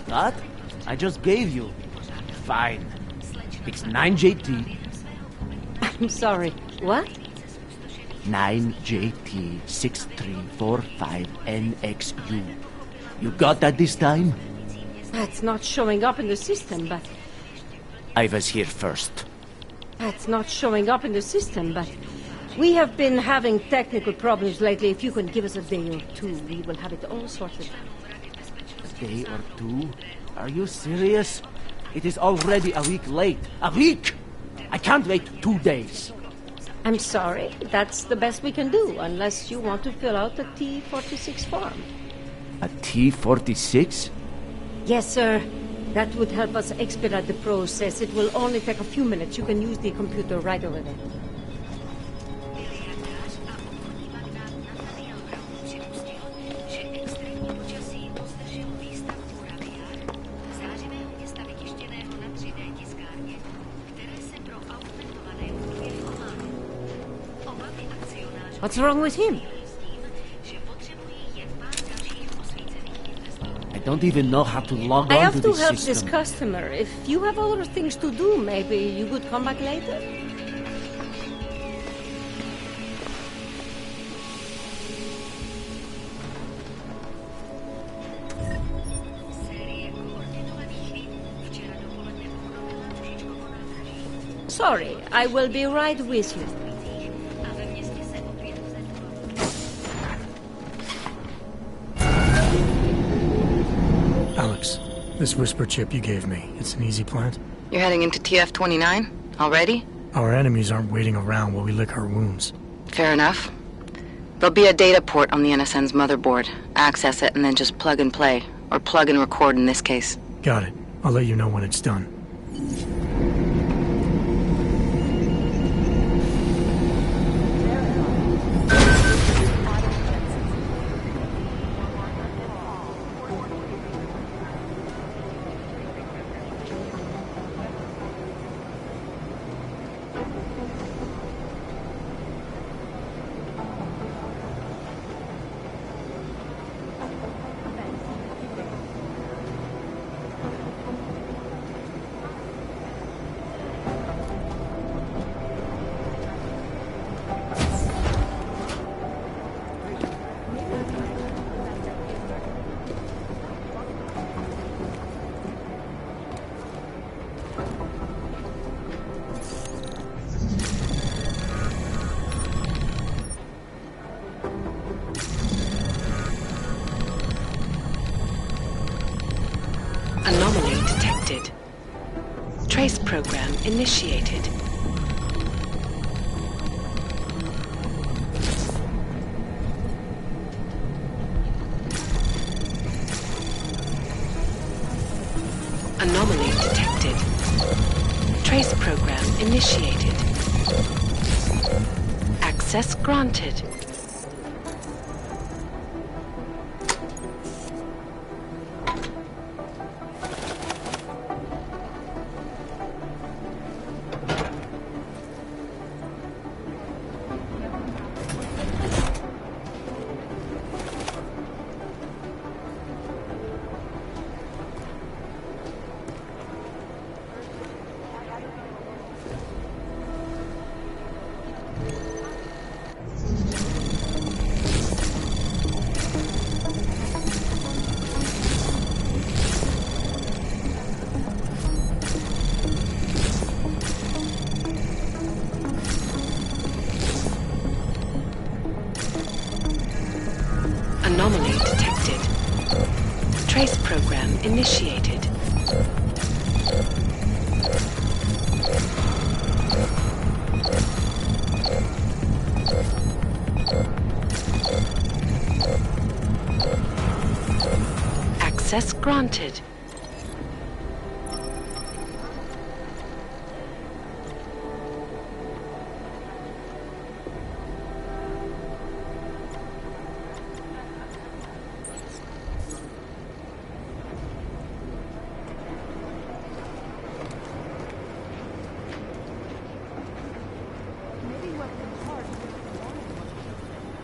What? I just gave you. Fine. It's 9JT. I'm sorry. What? 9JT6345NXU. You got that this time? That's not showing up in the system, but... I was here first. That's not showing up in the system, but... We have been having technical problems lately. If you can give us a day or two, we will have it all sorted out. A day or two? Are you serious? It is already a week late. A week! I can't wait 2 days. I'm sorry. That's the best we can do, unless you want to fill out the T-46 form. A T-46? Yes, sir. That would help us expedite the process. It will only take a few minutes. You can use the computer right over there. What's wrong with him? I don't even know how to log on to I have to this help system. this customer. If you have other things to do, maybe you could come back later? Sorry, I will be right with you. Alex, this whisper chip you gave me, it's an easy plant? You're heading into TF-29? Already? Our enemies aren't waiting around while we lick our wounds. Fair enough. There'll be a data port on the NSN's motherboard. Access it and then just plug and play. Or plug and record in this case. Got it. I'll let you know when it's done. Anomaly detected. Trace program initiated. Anomaly detected. Trace program initiated. Access granted. Anomaly detected. Trace program initiated. Access granted.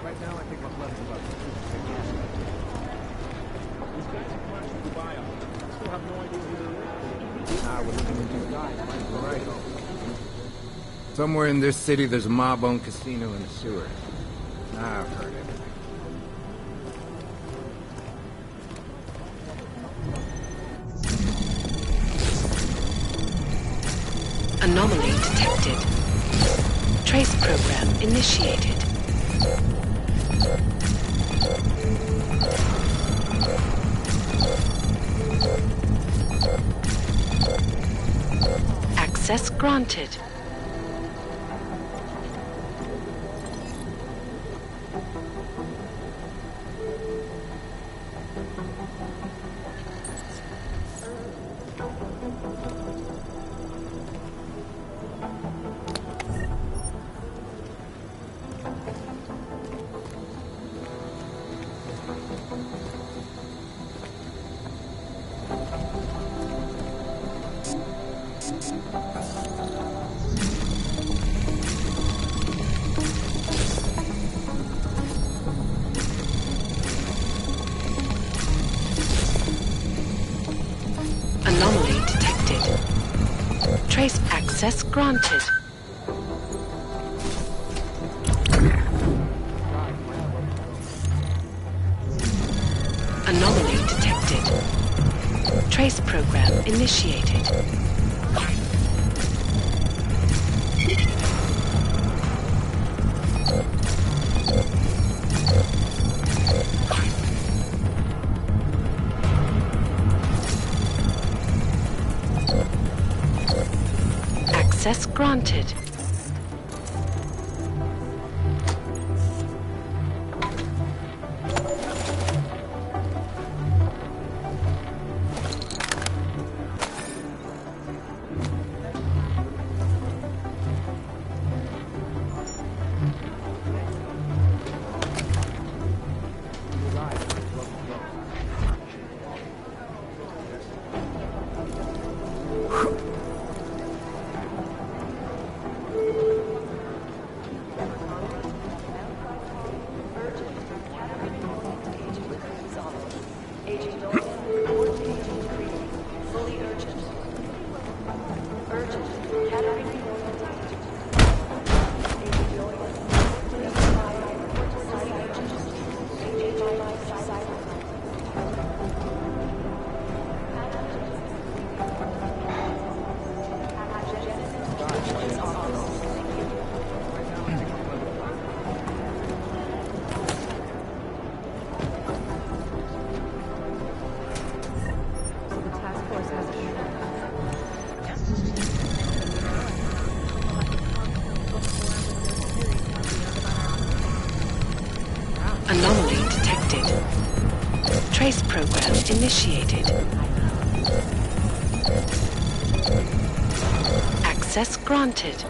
Right now, I think what's left is about Somewhere in this city, there's a mob-owned casino in the sewer. I've heard it. Anomaly detected. Trace program initiated. Access granted. Anomaly detected. Trace access granted. Anomaly detected. Trace program initiated. Access granted. Anomaly detected. Trace program initiated. Access granted.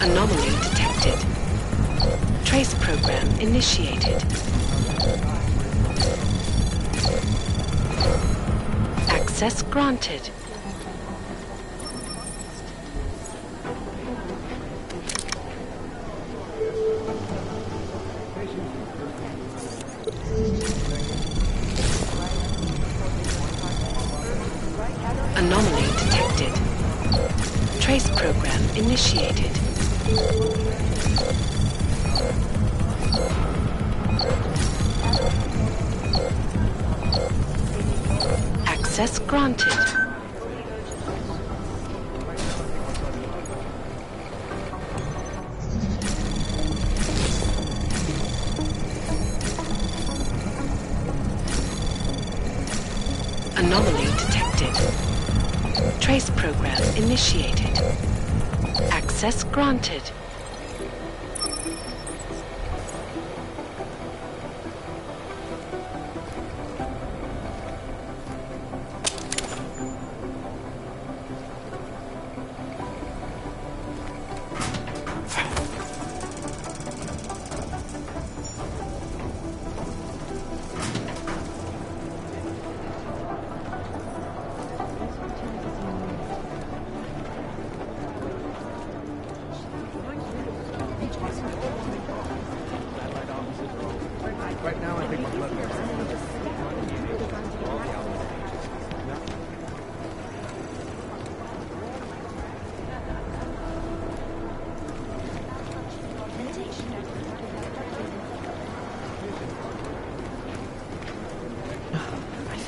Anomaly detected. Trace program initiated. Access granted. Anomaly detected. Trace program initiated. Access granted. Anomaly detected. Trace program initiated. Access Access granted. Right now, I think my blood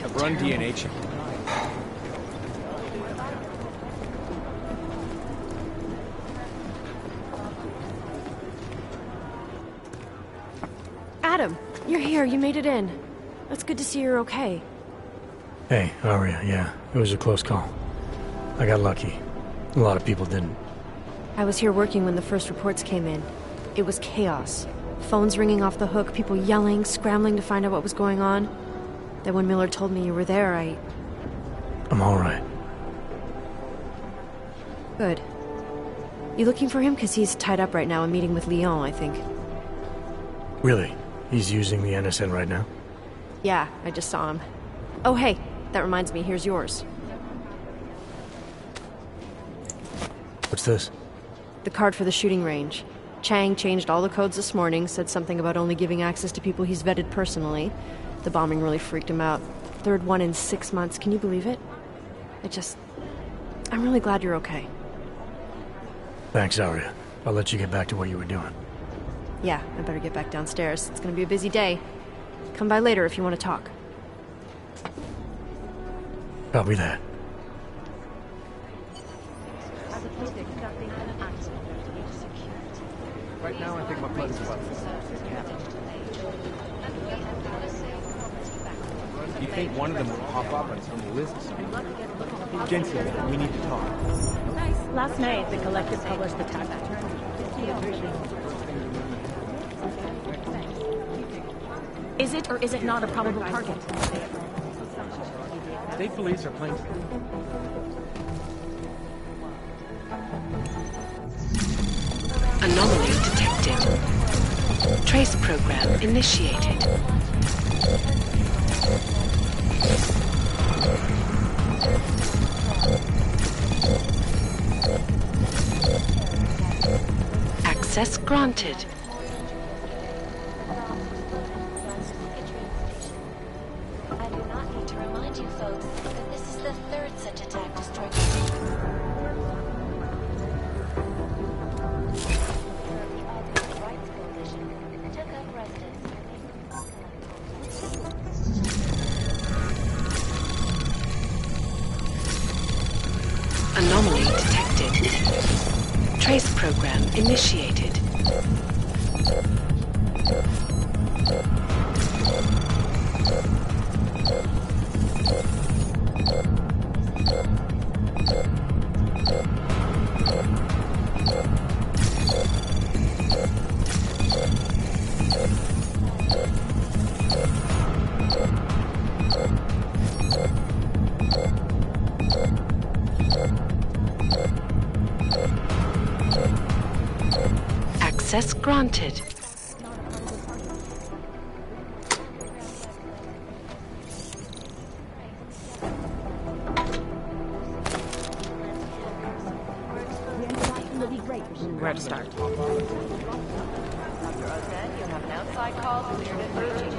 I've run DNA check. Adam, you're here. You made it in. It's good to see you're okay. Hey, Aria, yeah, it was a close call. I got lucky. A lot of people didn't. I was here working when the first reports came in. It was chaos. Phones ringing off the hook, people yelling, scrambling to find out what was going on. Then when Miller told me you were there, I'm alright. Good. You looking for him? Because he's tied up right now and meeting with Leon, I think. Really? He's using the NSN right now? Yeah, I just saw him. Oh, hey, that reminds me, here's yours. What's this? The card for the shooting range. Chang changed all the codes this morning, said something about only giving access to people he's vetted personally. The bombing really freaked him out. Third one in 6 months, can you believe it? I'm really glad you're okay. Thanks, Aria. I'll let you get back to what you were doing. Yeah, I better get back downstairs. It's gonna be a busy day. Come by later if you want to talk. Copy that. Right now, I think my blood is about. You think one of them will pop up on some lists? Jensen, we need to talk. Last night, the Collective published the tax return. Is it or is it not a probable target? State police are playing. Anomaly detected. Trace program initiated. Access granted. I do not need to remind you folks that this is the third such attack destroyed. Anomaly detected. Trace program initiated. Access granted. Where to start?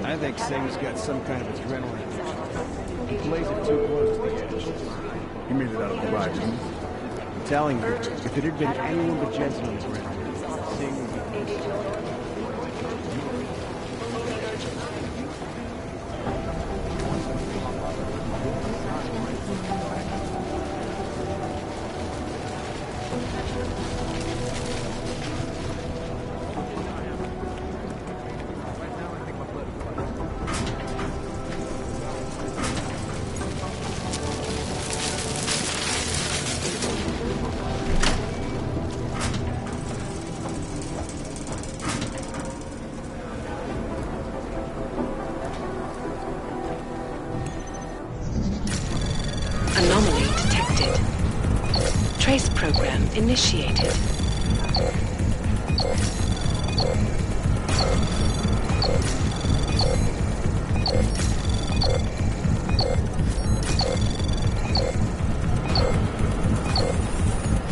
I think Singh's got some kind of adrenaline. He plays it too close to the edge. You made it out of the ride, didn't you? I'm telling you, if it had been anyone but Jensen on the ground, Singh would be... Anomaly detected. Trace program initiated.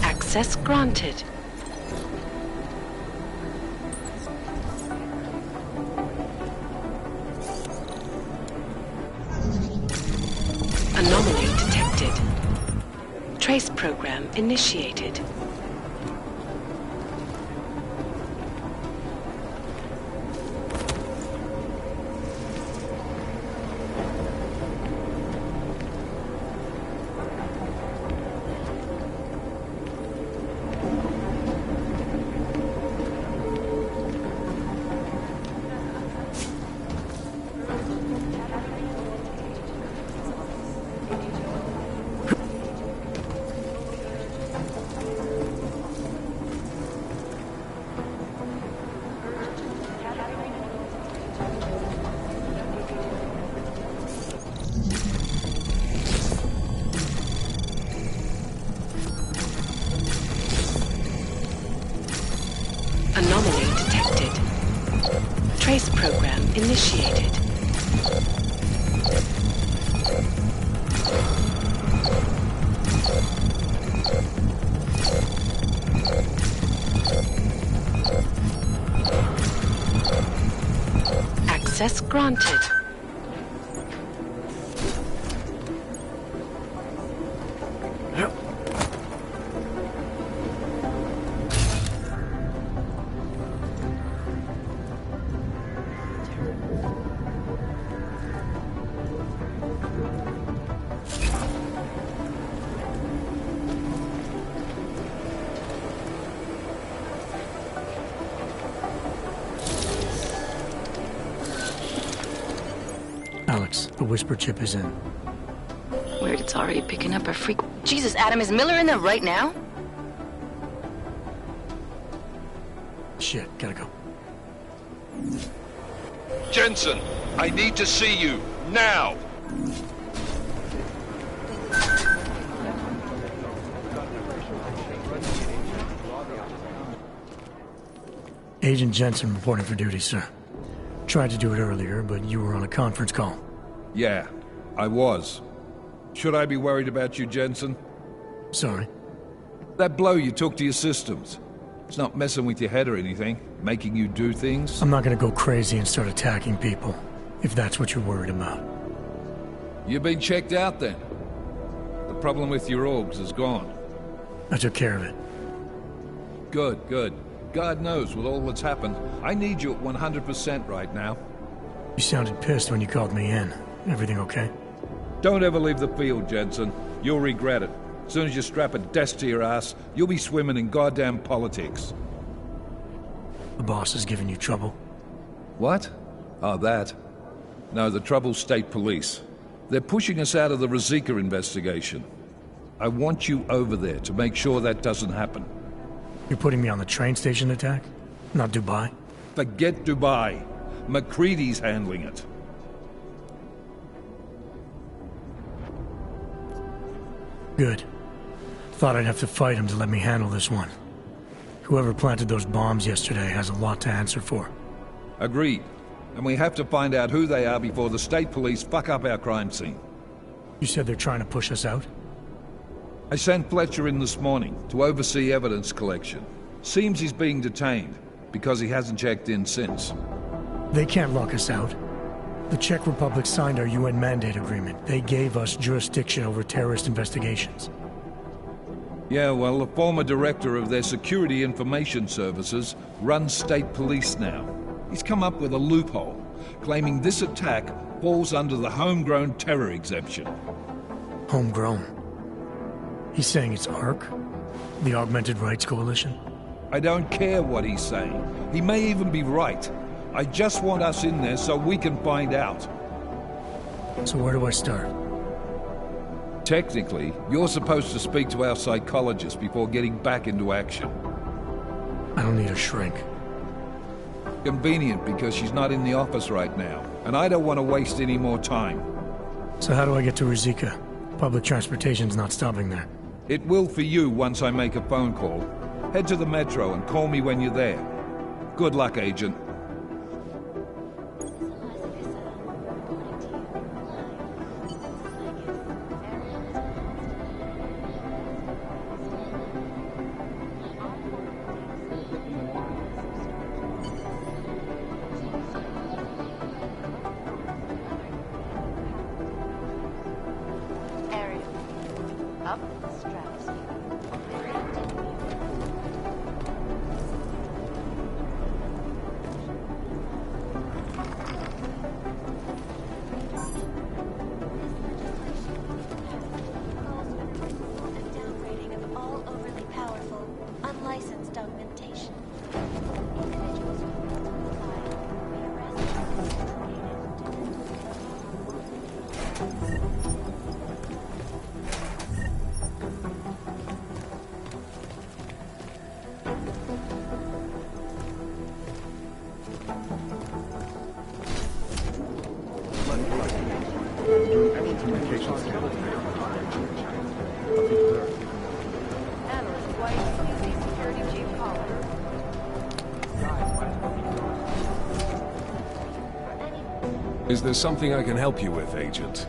Access granted. Anomaly detected. Trace program initiated. Anomaly detected. Trace program initiated. Access granted. Alex, the whisper chip is in. Weird, it's already picking up our freak. Jesus, Adam, is Miller in there right now? Shit, gotta go. Jensen, I need to see you, now! Agent Jensen reporting for duty, sir. Tried to do it earlier, but you were on a conference call. Yeah, I was. Should I be worried about you, Jensen? Sorry. That blow you took to your systems. It's not messing with your head or anything, making you do things? I'm not gonna go crazy and start attacking people, if that's what you're worried about. You've been checked out then? The problem with your orgs is gone. I took care of it. Good, good. God knows with all that's happened, I need you at 100% right now. You sounded pissed when you called me in. Everything okay? Don't ever leave the field, Jensen. You'll regret it. As soon as you strap a desk to your ass, you'll be swimming in goddamn politics. The boss is giving you trouble? What? Oh, that. No, the trouble's state police. They're pushing us out of the Rosika investigation. I want you over there to make sure that doesn't happen. You're putting me on the train station attack? Not Dubai? Forget Dubai. McCready's handling it. Good. Thought I'd have to fight him to let me handle this one. Whoever planted those bombs yesterday has a lot to answer for. Agreed. And we have to find out who they are before the state police fuck up our crime scene. You said they're trying to push us out? I sent Fletcher in this morning to oversee evidence collection. Seems he's being detained, because he hasn't checked in since. They can't lock us out. The Czech Republic signed our UN mandate agreement. They gave us jurisdiction over terrorist investigations. Yeah, well, the former director of their security information services runs state police now. He's come up with a loophole, claiming this attack falls under the homegrown terror exemption. Homegrown? He's saying it's ARC? The Augmented Rights Coalition? I don't care what he's saying. He may even be right. I just want us in there so we can find out. So where do I start? Technically, you're supposed to speak to our psychologist before getting back into action. I don't need a shrink. Convenient because she's not in the office right now, and I don't want to waste any more time. So how do I get to Rosika? Public transportation's not stopping there. It will for you once I make a phone call. Head to the metro and call me when you're there. Good luck, Agent. Is there something I can help you with, Agent?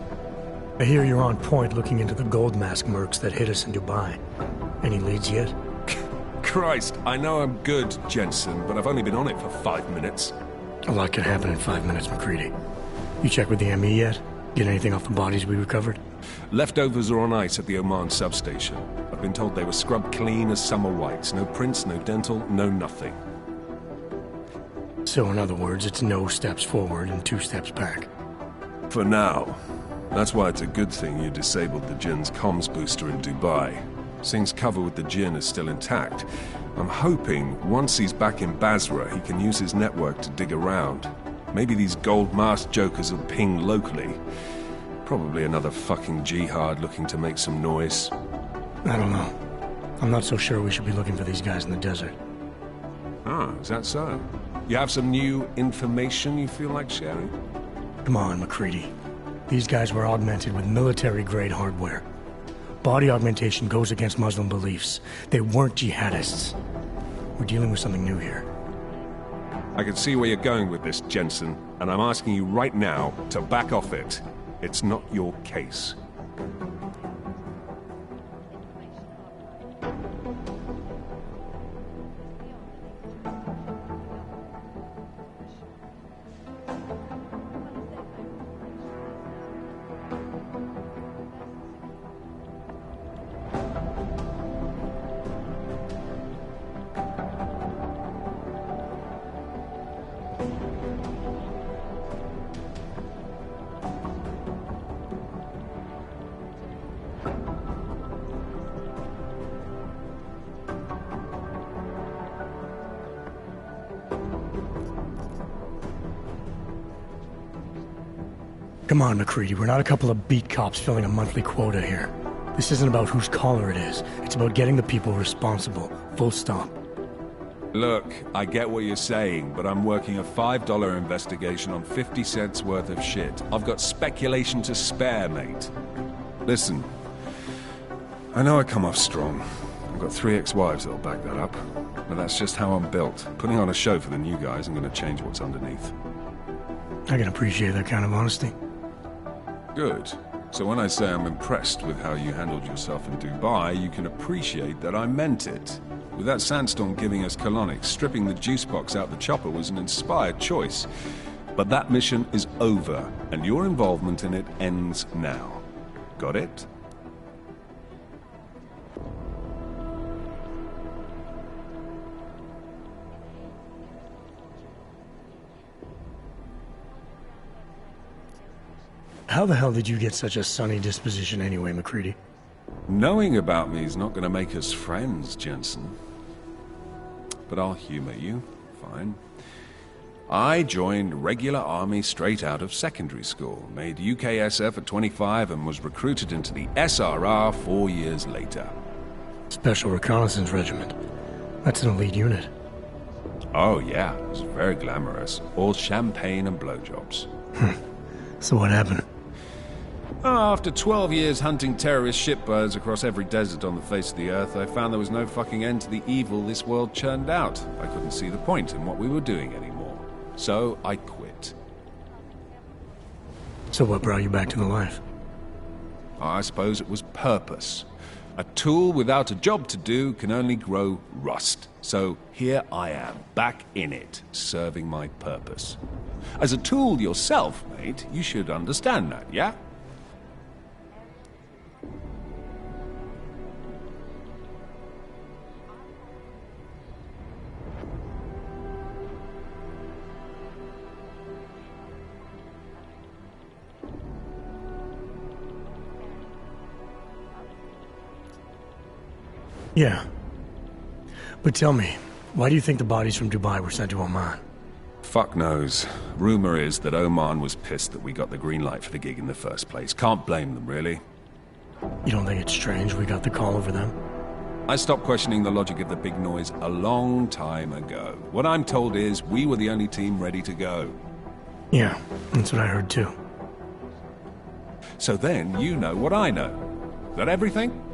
I hear you're on point looking into the gold mask mercs that hit us in Dubai. Any leads yet? Christ, I know I'm good, Jensen, but I've only been on it for 5 minutes. A lot can happen in 5 minutes, McCready. You check with the ME yet? Get anything off the bodies we recovered? Leftovers are on ice at the Oman substation. I've been told they were scrubbed clean as summer whites. No prints, no dental, no nothing. So in other words, it's no steps forward and 2 steps back. For now. That's why it's a good thing you disabled the Jinn's comms booster in Dubai. Singh's cover with the Jinn is still intact. I'm hoping once he's back in Basra, he can use his network to dig around. Maybe these gold mask jokers will ping locally. Probably another fucking jihad looking to make some noise. I don't know. I'm not so sure we should be looking for these guys in the desert. Ah, is that so? You have some new information you feel like sharing? Come on, McCready. These guys were augmented with military-grade hardware. Body augmentation goes against Muslim beliefs. They weren't jihadists. We're dealing with something new here. I can see where you're going with this, Jensen, and I'm asking you right now to back off it. It's not your case. Come on, McCready, we're not a couple of beat cops filling a monthly quota here. This isn't about whose caller it is. It's about getting the people responsible. Full stop. Look, I get what you're saying, but I'm working a $5 investigation on 50 cents worth of shit. I've got speculation to spare, mate. Listen, I know I come off strong. I've got 3 ex-wives that'll back that up. But that's just how I'm built. Putting on a show for the new guys, I'm gonna change what's underneath. I can appreciate that kind of honesty. Good. So when I say I'm impressed with how you handled yourself in Dubai, you can appreciate that I meant it. With that sandstorm giving us colonics, stripping the juice box out the chopper was an inspired choice. But that mission is over, and your involvement in it ends now. Got it? How the hell did you get such a sunny disposition anyway, McCready? Knowing about me is not going to make us friends, Jensen. But I'll humor you. Fine. I joined regular army straight out of secondary school, made UKSF at 25 and was recruited into the SRR 4 years later. Special Reconnaissance Regiment. That's an elite unit. Oh yeah, it was very glamorous. All champagne and blowjobs. So what happened? After 12 years hunting terrorist shitbirds across every desert on the face of the earth, I found there was no fucking end to the evil this world churned out. I couldn't see the point in what we were doing anymore. So I quit. So what brought you back to the life? I suppose it was purpose. A tool without a job to do can only grow rust. So here I am, back in it, serving my purpose. As a tool yourself, mate, you should understand that, yeah? Yeah. But tell me, why do you think the bodies from Dubai were sent to Oman? Fuck knows. Rumor is that Oman was pissed that we got the green light for the gig in the first place. Can't blame them, really. You don't think it's strange we got the call over them? I stopped questioning the logic of the big noise a long time ago. What I'm told is we were the only team ready to go. Yeah, that's what I heard too. So then you know what I know. That everything?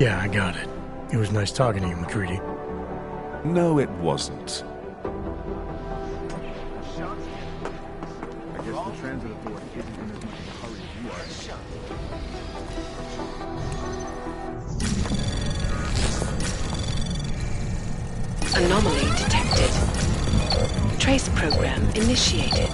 Yeah, I got it. It was nice talking to you, McCready. No, it wasn't. I guess the transit authority isn't in as much of a hurry as you are. Anomaly detected. Trace program initiated.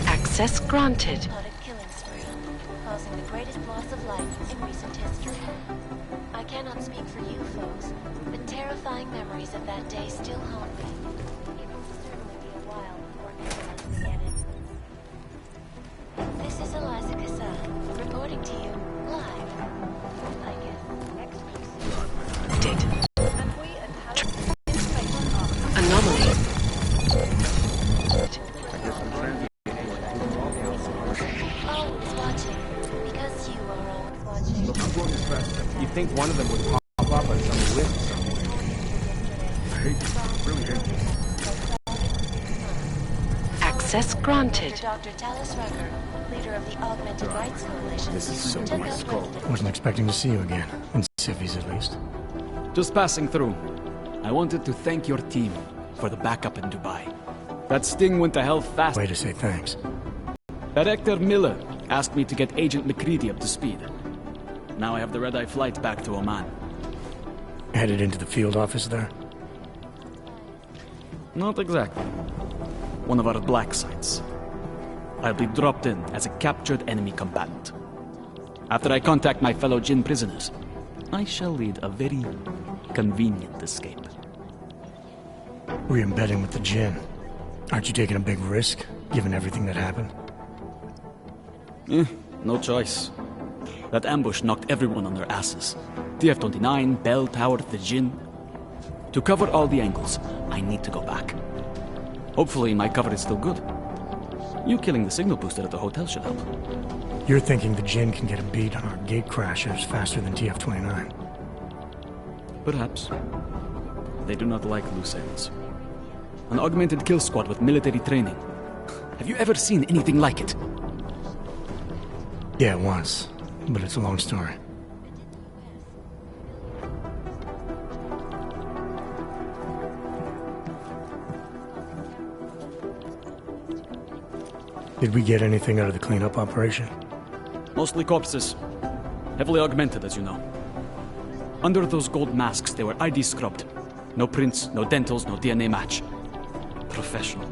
Access granted. Killing spree, causing the greatest loss of life in recent history. I cannot speak for you folks, but terrifying memories of that day still haunt me. It will certainly be a while before anyone can get it. This is Eliza Kassa, reporting to you live. I guess next week's Anomaly. Always watching, because you are always watching. Look, I'm going as fast as I can. You think one of them would pop up on some list somewhere? I hate this. I really hate this. Access granted. Dr. Talis Rucker, leader of the Augmented Rights Coalition. This is so my skull. Wasn't expecting to see you again. In civvies, at least. Just passing through. I wanted to thank your team for the backup in Dubai. That sting went to hell fast. Way to say thanks. Director Miller asked me to get Agent McCready up to speed. Now I have the red-eye flight back to Oman. Headed into the field office there? Not exactly. One of our black sites. I'll be dropped in as a captured enemy combatant. After I contact my fellow Jinn prisoners, I shall lead a very convenient escape. Re-embedding with the Jinn. Aren't you taking a big risk, given everything that happened? No choice. That ambush knocked everyone on their asses. TF-29, Bell Tower, the Jinn. To cover all the angles, I need to go back. Hopefully my cover is still good. You killing the signal booster at the hotel should help. You're thinking the Jinn can get a beat on our gate crashers faster than TF-29. Perhaps. They do not like loose ends. An augmented kill squad with military training. Have you ever seen anything like it? Yeah, once. But it's a long story. Did we get anything out of the cleanup operation? Mostly corpses. Heavily augmented, as you know. Under those gold masks, they were ID scrubbed. No prints, no dentals, no DNA match. Professional.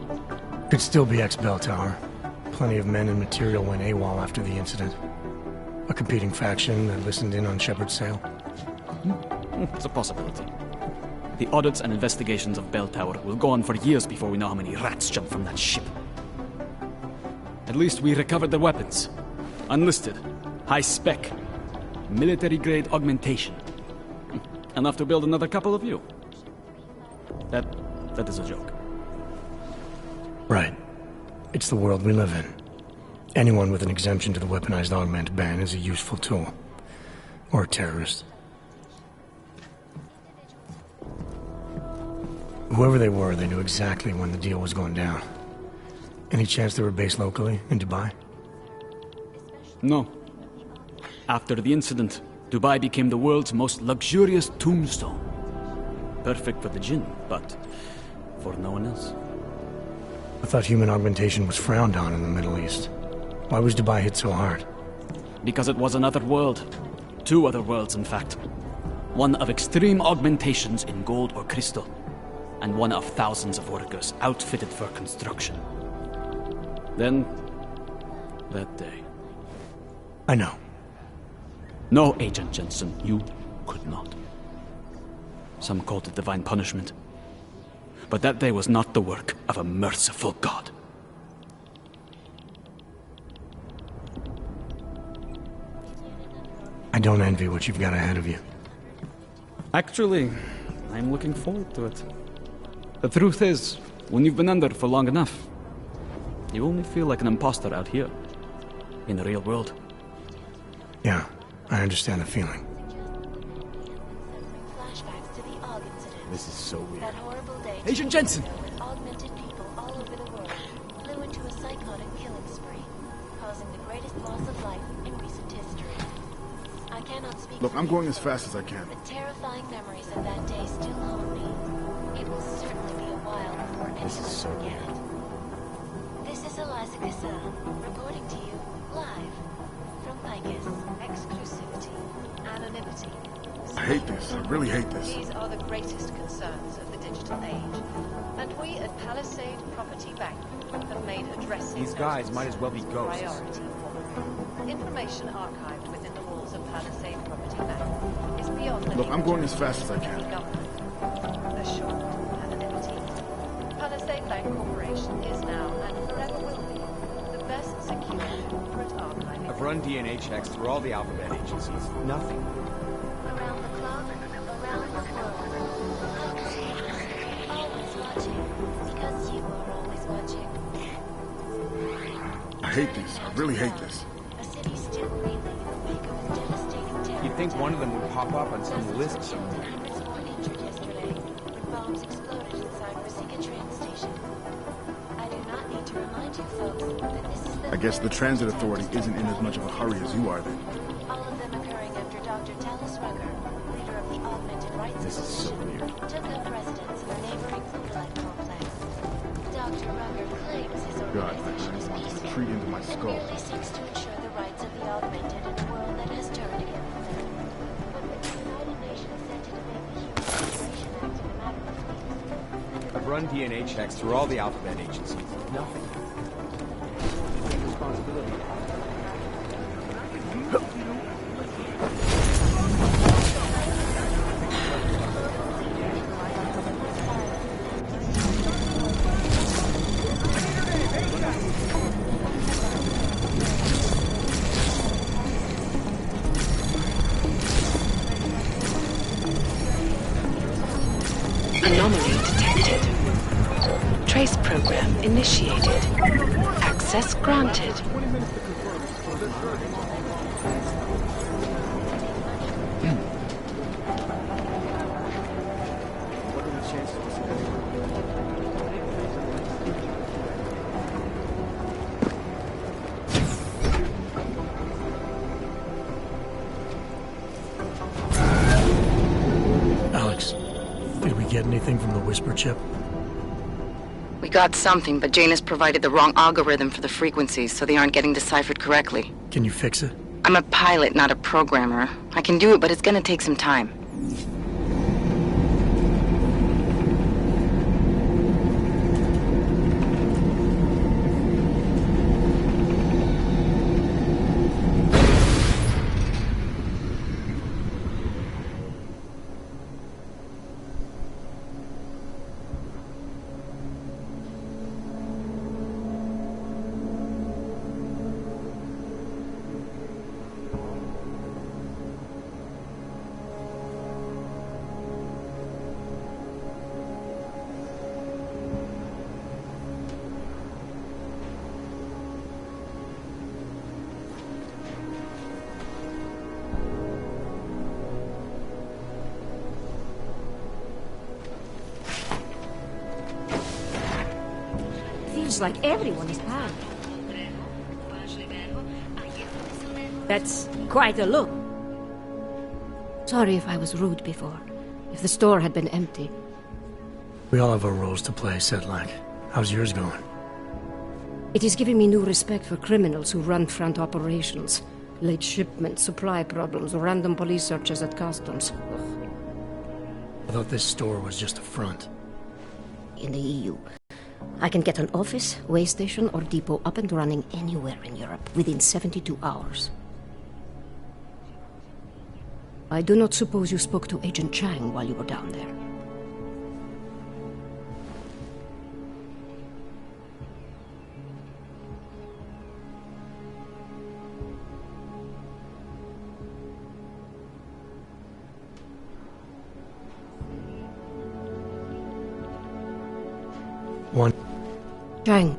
Could still be ex-Bell Tower. plenty of men and material went AWOL after the incident. A competing faction that listened in on Shepard's sale. It's a possibility. The audits and investigations of Bell Tower will go on for years before we know how many rats jumped from that ship. At least we recovered their weapons. Unlisted, high-spec, military-grade augmentation. Enough to build another couple of you. That is a joke. Right. It's the world we live in. Anyone with an exemption to the weaponized augment ban is a useful tool. Or a terrorist. Whoever they were, they knew exactly when the deal was going down. Any chance they were based locally, in Dubai? No. After the incident, Dubai became the world's most luxurious tombstone. Perfect for the Jinn, but for no one else. I thought human augmentation was frowned on in the Middle East. Why was Dubai hit so hard? Because it was another world. Two other worlds, in fact. One of extreme augmentations in gold or crystal, and one of thousands of workers outfitted for construction. Then, that day. I know. No, Agent Jensen, you could not. Some called it divine punishment. But that day was not the work of a merciful God. I don't envy what you've got ahead of you. Actually, I'm looking forward to it. The truth is, when you've been under for long enough, you only feel like an imposter out here, in the real world. Yeah, I understand the feeling. This is so weird. That horrible day, Agent Jensen! augmented people all over the world flew into a psychotic killing spree, causing the greatest loss of life in recent history. I cannot speak. Look, I'm going as fast as I can. But terrifying memories of that day still haunt me. It will certainly be a while before anyone will forget it. This is Eliza Kassan, reporting to you live from Picus. Exclusivity, anonymity. I hate this. I really hate this. These are the greatest concerns of the digital age. And we at Palisade Property Bank have made addressing These guys might as well be ghosts. priority. Information archived within the walls of Palisade Property Bank is beyond. Look, I'm going as fast as I can. Assured anonymity. Palisade Bank Corporation is now and forever will be the best secure corporate archive. I've run DNA checks through all the alphabet agencies. Nothing. Around the clock, around the world. Always watching, because you are always watching. I hate this. I really hate this. A city still reeling in the wake of a devastating terror. You'd think one of them would pop up on some list somewhere. Hundreds more injured yesterday when bombs exploded inside Rosica train station. I do not need to remind you folks that this is the... I guess the transit authority isn't in as much of a hurry as you are then. All of them occurring after Dr. Talis Rugger, leader of the Augmented Rights Coalition, took up residence in the neighboring Foodlight complex. Dr. Rugger claims his God, organization is I want peaceful to treat into my and skull. merely seeks to ensure the rights of the Augmented in a world that has turned against them. But with the United Nations set to debate the Human Migration Act in a matter of weeks, I've run DNA checks through all the alphabet agencies. Nothing. Take responsibility. Anomaly detected. Trace program initiated. Access granted. What are the chances of this? Alex, did we get anything from the Whisper chip? We got something, but Jane has provided the wrong algorithm for the frequencies, so they aren't getting deciphered correctly. Can you fix it? I'm a pilot, not a programmer. I can do it, but it's gonna take some time. Looks like everyone is bad. That's quite a look. Sorry if I was rude before. If the store had been empty. We all have our roles to play, Sedlak. How's yours going? It is giving me new respect for criminals who run front operations. Late shipments, supply problems, random police searches at customs. Ugh. I thought this store was just a front. In the EU, I can get an office, way station, or depot up and running anywhere in Europe within 72 hours. I do not suppose you spoke to Agent Chang while you were down there. One. Chang.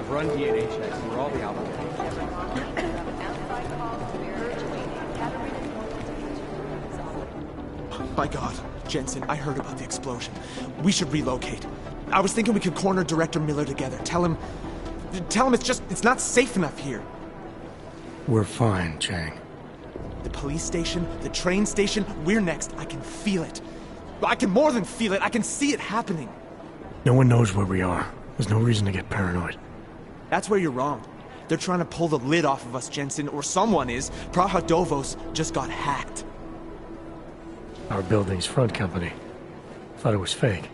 Run DNA checks through all the applications. My God, Jensen, I heard about the explosion. We should relocate. I was thinking we could corner Director Miller together. Tell him it's not safe enough here. We're fine, Chang. The police station, the train station, we're next. I can feel it. I can more than feel it. I can see it happening. No one knows where we are. There's no reason to get paranoid. That's where you're wrong. They're trying to pull the lid off of us, Jensen, or someone is. Praha Dovos just got hacked. Our building's front company. Thought it was fake.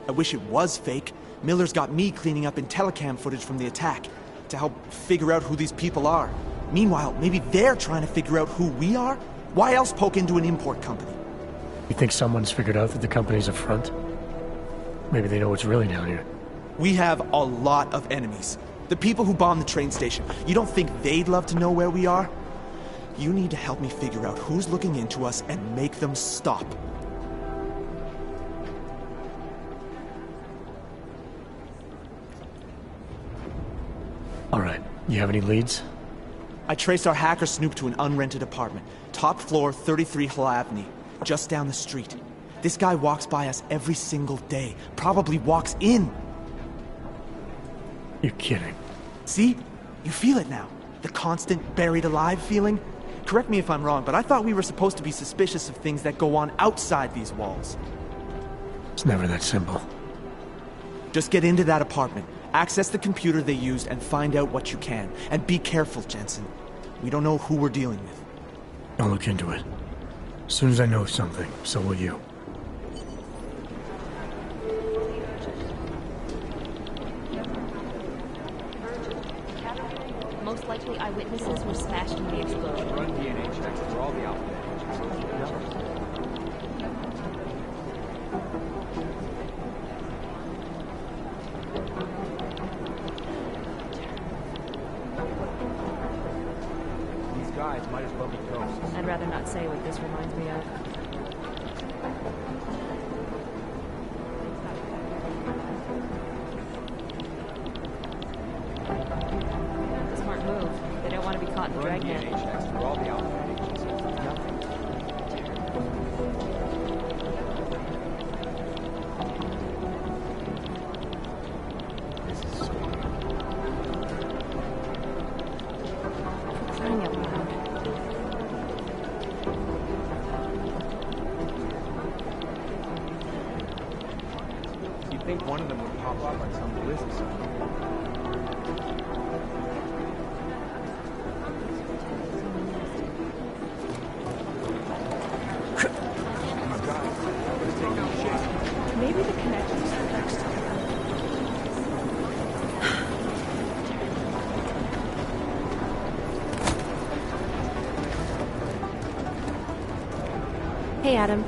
I wish it was fake. Miller's got me cleaning up IntelliCam footage from the attack to help figure out who these people are. Meanwhile, maybe they're trying to figure out who we are? Why else poke into an import company? You think someone's figured out that the company's a front? Maybe they know what's really down here. We have a lot of enemies. The people who bombed the train station. You don't think they'd love to know where we are? You need to help me figure out who's looking into us and make them stop. All right. You have any leads? I traced our hacker snoop to an unrented apartment. Top floor, 33 Hlavny. Just down the street. This guy walks by us every single day. Probably walks in. You're kidding. See? You feel it now. The constant buried alive feeling. Correct me if I'm wrong, but I thought we were supposed to be suspicious of things that go on outside these walls. It's never that simple. Just get into that apartment, access the computer they used, and find out what you can. And be careful, Jensen. We don't know who we're dealing with. I'll look into it. As soon as I know something, so will you. Most likely eyewitnesses were smashed in the explosion. Run DNA checks through all the applications. These guys might as well be ghosts. I'd rather not say what this reminds me of. Smart move. They don't want to be caught in the Run dragnet. DNA checks through all the outfit agencies. Nothing. Crying out loud. You'd think one of them would pop up on some list or something. Maybe the connections are next time. Hey, Adam.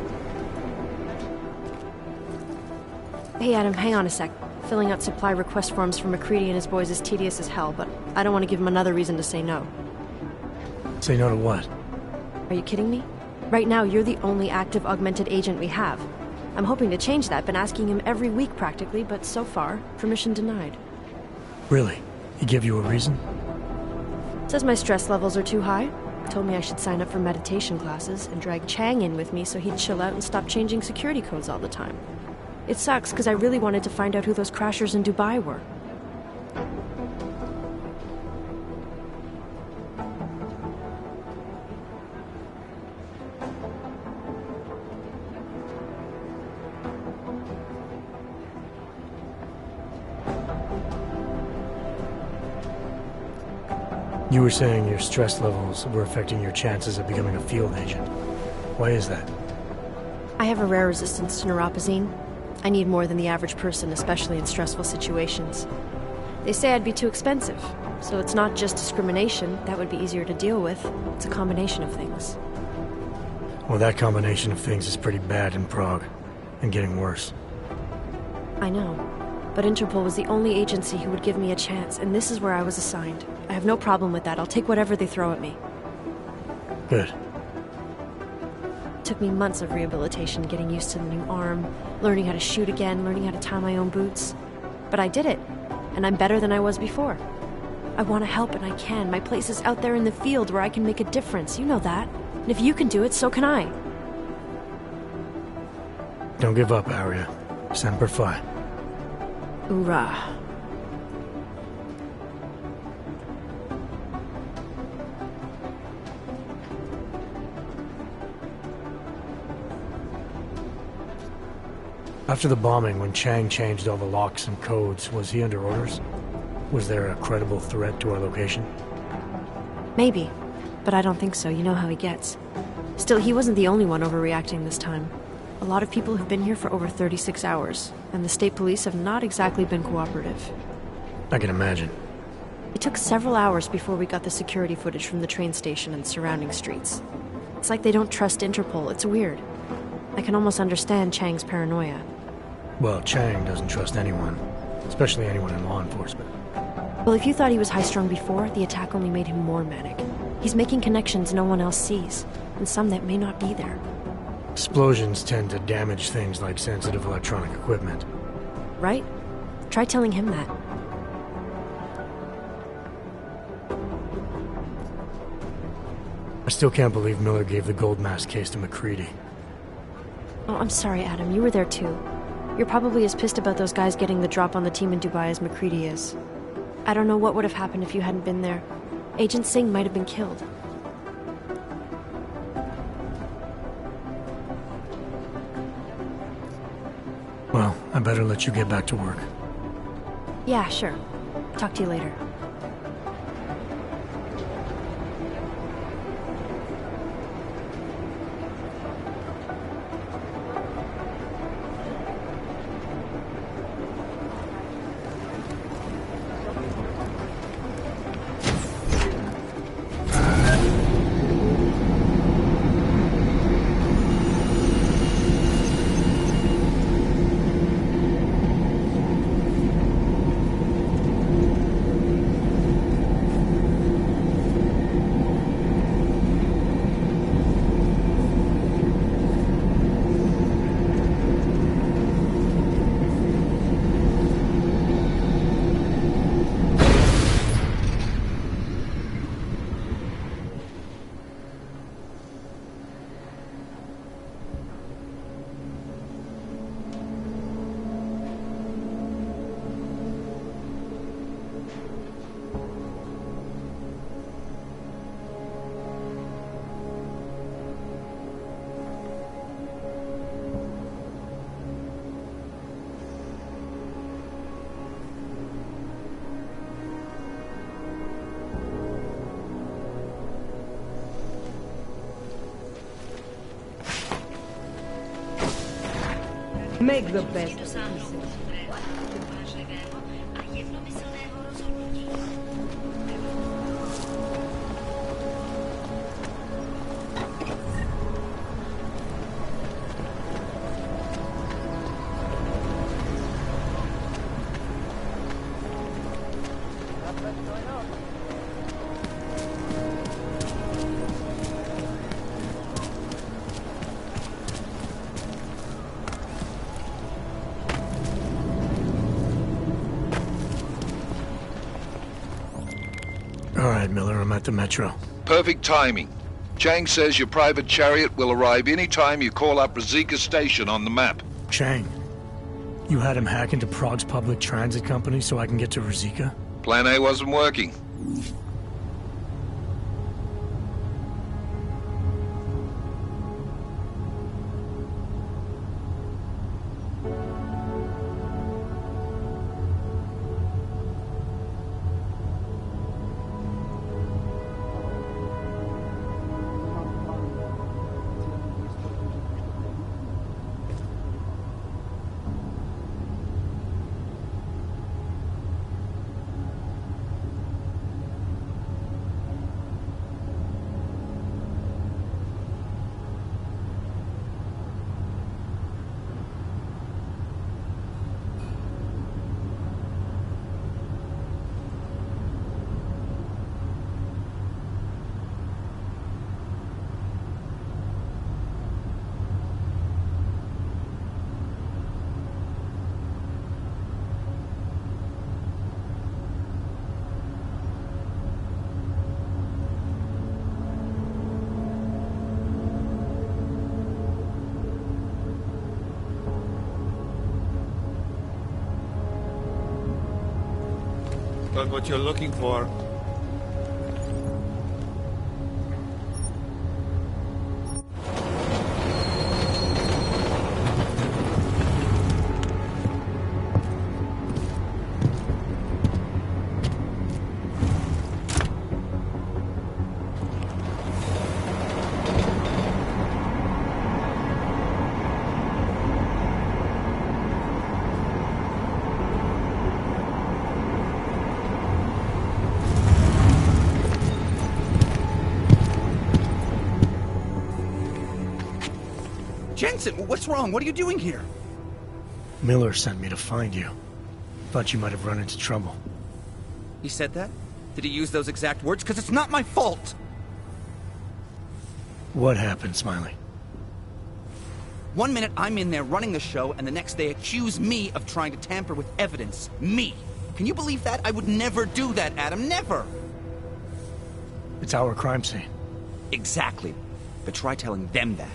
Hey, Adam, hang on a sec. Filling out supply request forms for McCready and his boys is tedious as hell, but I don't want to give him another reason to say no. Say no to what? Are you kidding me? Right now, you're the only active augmented agent we have. I'm hoping to change that, been asking him every week practically, but so far, permission denied. Really? He give you a reason? Says my stress levels are too high. Told me I should sign up for meditation classes and drag Chang in with me so he'd chill out and stop changing security codes all the time. It sucks because I really wanted to find out who those crashers in Dubai were. You were saying your stress levels were affecting your chances of becoming a field agent. Why is that? I have a rare resistance to neuropozyne. I need more than the average person, especially in stressful situations. They say I'd be too expensive, so it's not just discrimination. That would be easier to deal with. It's a combination of things. Well, that combination of things is pretty bad in Prague, and getting worse. I know, but Interpol was the only agency who would give me a chance, and this is where I was assigned. I have no problem with that. I'll take whatever they throw at me. Good. It took me months of rehabilitation, getting used to the new arm, learning how to shoot again, learning how to tie my own boots. But I did it, and I'm better than I was before. I want to help, and I can. My place is out there in the field where I can make a difference. You know that. And if you can do it, so can I. Don't give up, Arya. Semper Fi. Hoorah. After the bombing, when Chang changed all the locks and codes, was he under orders? Was there a credible threat to our location? Maybe, but I don't think so. You know how he gets. Still, he wasn't the only one overreacting this time. A lot of people have been here for over 36 hours, and the state police have not exactly been cooperative. I can imagine. It took several hours before we got the security footage from the train station and surrounding streets. It's like they don't trust Interpol. It's weird. I can almost understand Chang's paranoia. Well, Chang doesn't trust anyone, especially anyone in law enforcement. Well, if you thought he was high-strung before, the attack only made him more manic. He's making connections no one else sees, and some that may not be there. Explosions tend to damage things like sensitive electronic equipment. Right? Try telling him that. I still can't believe Miller gave the gold mask case to McCready. Oh, I'm sorry, Adam. You were there too. You're probably as pissed about those guys getting the drop on the team in Dubai as McCready is. I don't know what would have happened if you hadn't been there. Agent Singh might have been killed. Well, I better let you get back to work. Yeah, sure. Talk to you later. Make the best. All right, Miller, I'm at the Metro. Perfect timing. Chang says your private chariot will arrive any time you call up Rizika Station on the map. Chang, you had him hack into Prague's public transit company so I can get to Rizika? Plan A wasn't working. Got what you're looking for. Jensen, what's wrong? What are you doing here? Miller sent me to find you. Thought you might have run into trouble. He said that? Did he use those exact words? Because it's not my fault! What happened, Smiley? 1 minute I'm in there running the show, and the next they accuse me of trying to tamper with evidence. Me! Can you believe that? I would never do that, Adam. Never! It's our crime scene. Exactly. But try telling them that.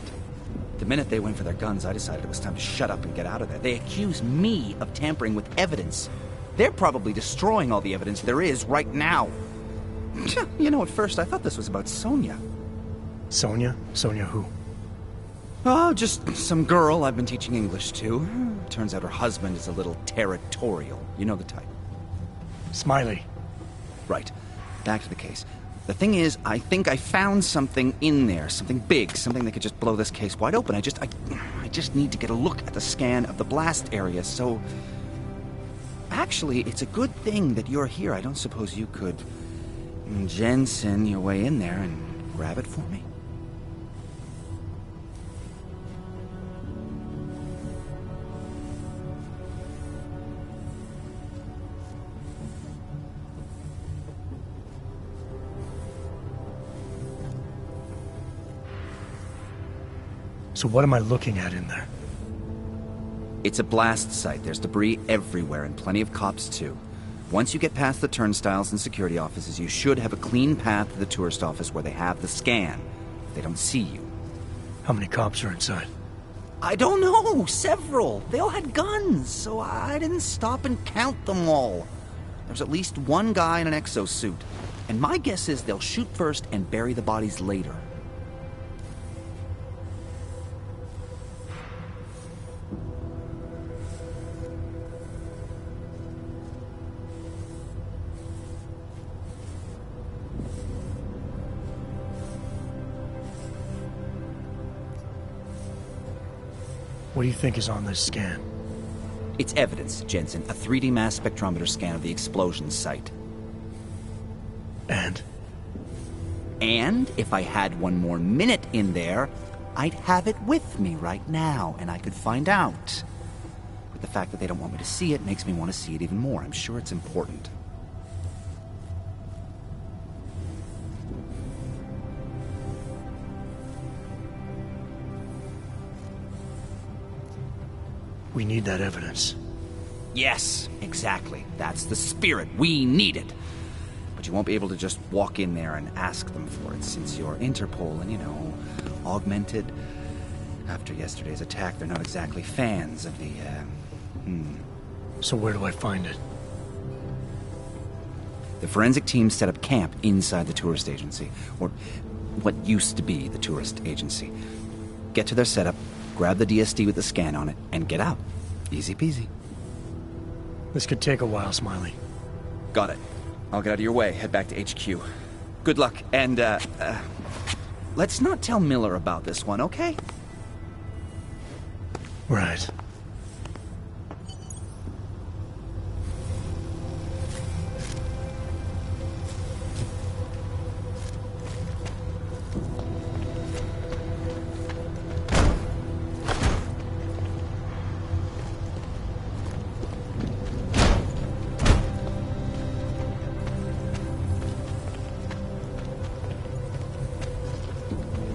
The minute they went for their guns, I decided it was time to shut up and get out of there. They accuse me of tampering with evidence. They're probably destroying all the evidence there is right now. You know, at first I thought this was about Sonia. Sonia? Sonia who? Oh, just some girl I've been teaching English to. Turns out her husband is a little territorial. You know the type. Smiley. Right. Back to the case. The thing is, I think I found something in there. Something big. Something that could just blow this case wide open. I just need to get a look at the scan of the blast area, so... Actually, it's a good thing that you're here. I don't suppose you could... Jensen your way in there and grab it for me? So what am I looking at in there? It's a blast site. There's debris everywhere, and plenty of cops, too. Once you get past the turnstiles and security offices, you should have a clean path to the tourist office where they have the scan. They don't see you. How many cops are inside? I don't know. Several. They all had guns, so I didn't stop and count them all. There's at least one guy in an exosuit. And my guess is they'll shoot first and bury the bodies later. What do you think is on this scan? It's evidence, Jensen. A 3D mass spectrometer scan of the explosion site. And? And if I had one more minute in there, I'd have it with me right now, and I could find out. But the fact that they don't want me to see it makes me want to see it even more. I'm sure it's important. We need that evidence. Yes, exactly. That's the spirit. We need it. But you won't be able to just walk in there and ask them for it, since you're Interpol and, you know, augmented. After yesterday's attack, they're not exactly fans of the, So where do I find it? The forensic team set up camp inside the tourist agency, or what used to be the tourist agency. Get to their setup, grab the DSD with the scan on it, and get out. Easy peasy. This could take a while, Smiley. Got it. I'll get out of your way, head back to HQ. Good luck, and, let's not tell Miller about this one, okay? Right.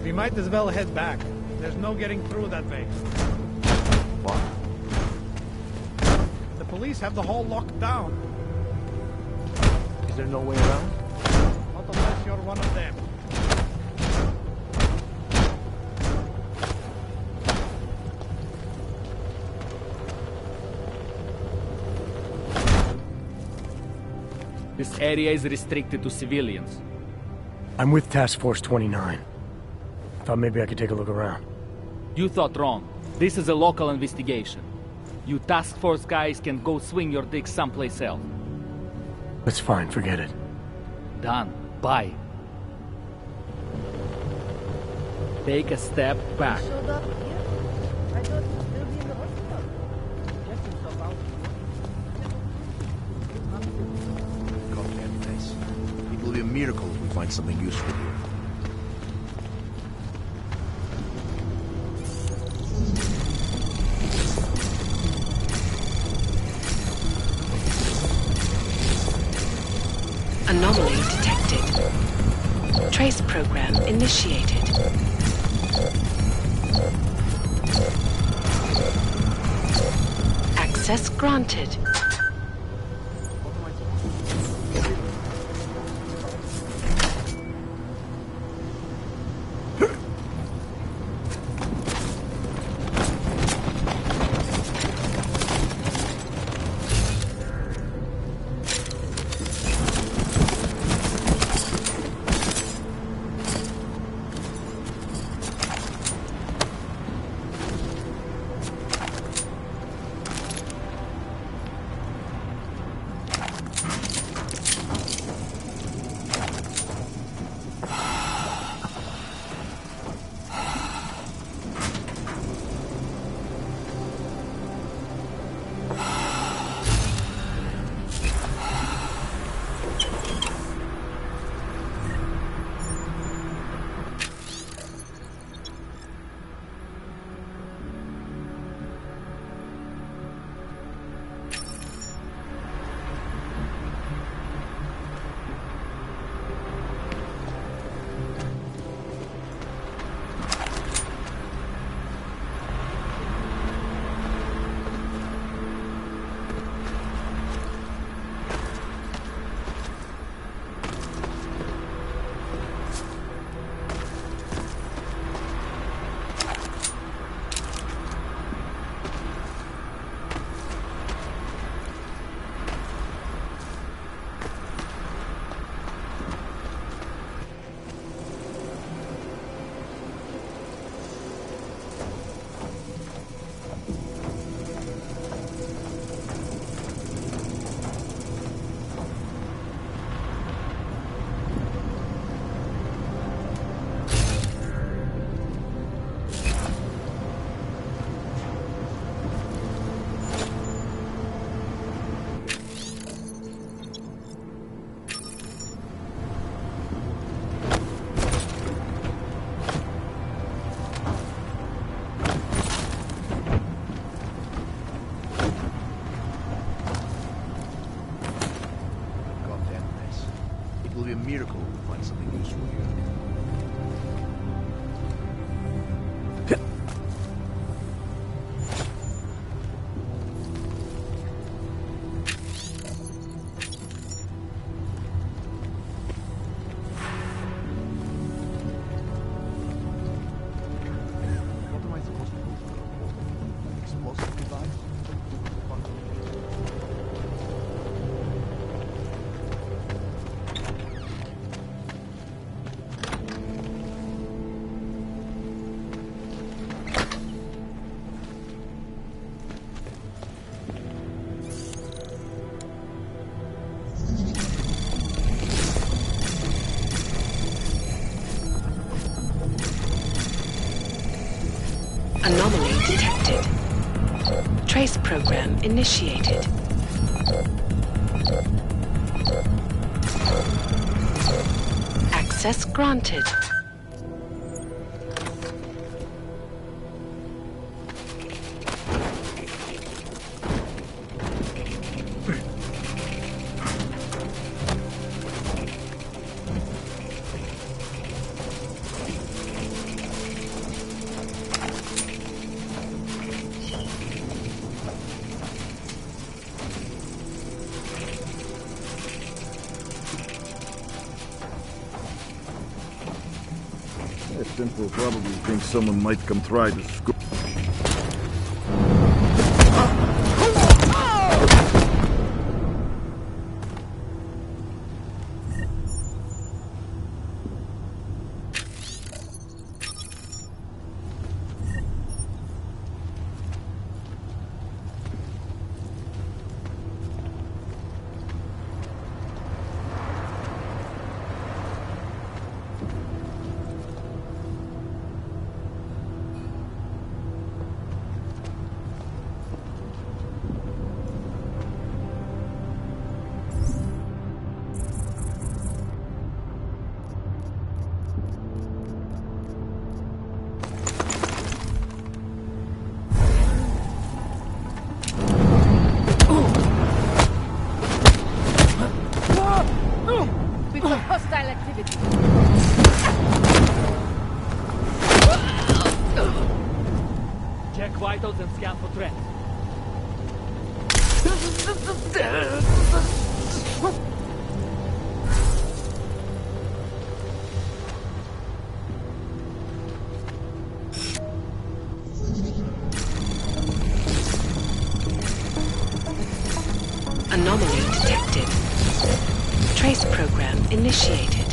We might as well head back. There's no getting through that way. What? The police have the hall locked down. Is there no way around? Not unless you're one of them. This area is restricted to civilians. I'm with Task Force 29. Thought maybe I could take a look around. You thought wrong. This is a local investigation. You task force guys can go swing your dick someplace else. That's fine, forget it. Done. Bye. Take a step back. Showed up here? I thought he'd still be in the hospital. Check himself out. Goddamn place. It will be a miracle if we find something useful here. Anomaly detected. Trace program initiated. Access granted. be a miracle to find something useful here. What am I supposed to do? Explosive device? Anomaly detected. Trace program initiated. Access granted. Simple probably thinks someone might come try to scoop. We've got hostile activity. Check vitals and scan for threats. Anomaly detected. Trace program initiated.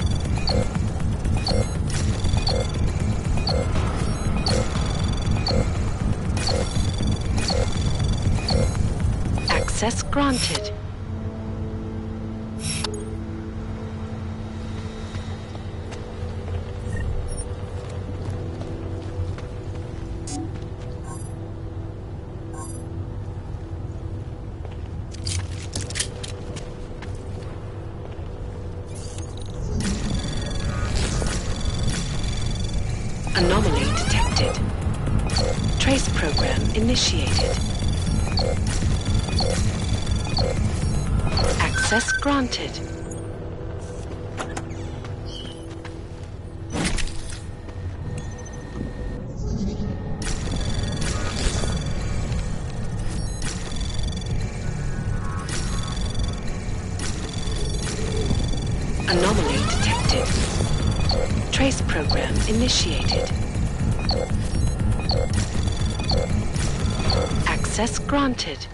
Access granted. Anomaly detected. Trace program initiated. Access granted. Anomaly detected. Trace program initiated. Access granted.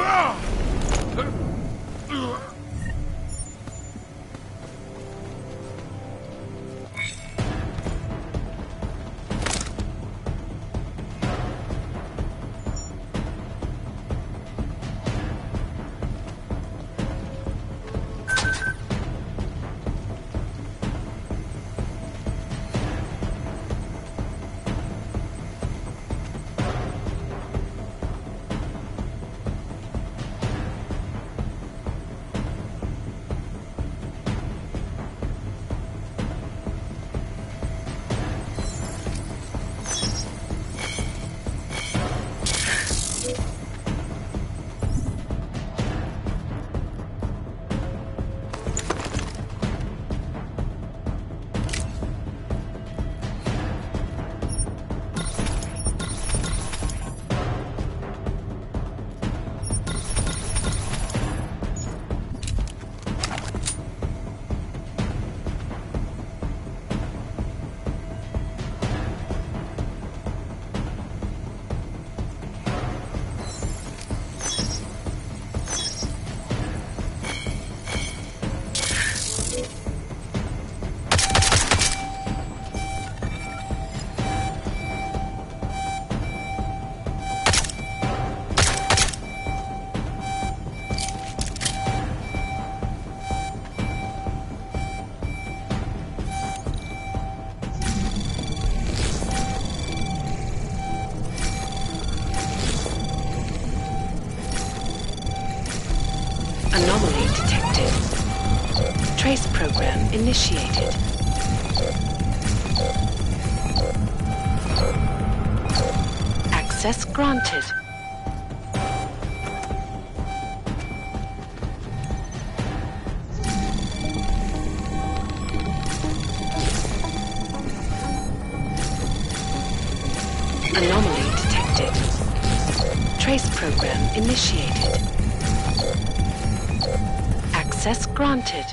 Ah! Anomaly detected. Trace program initiated. Access granted. Anomaly detected. Trace program initiated. Access granted.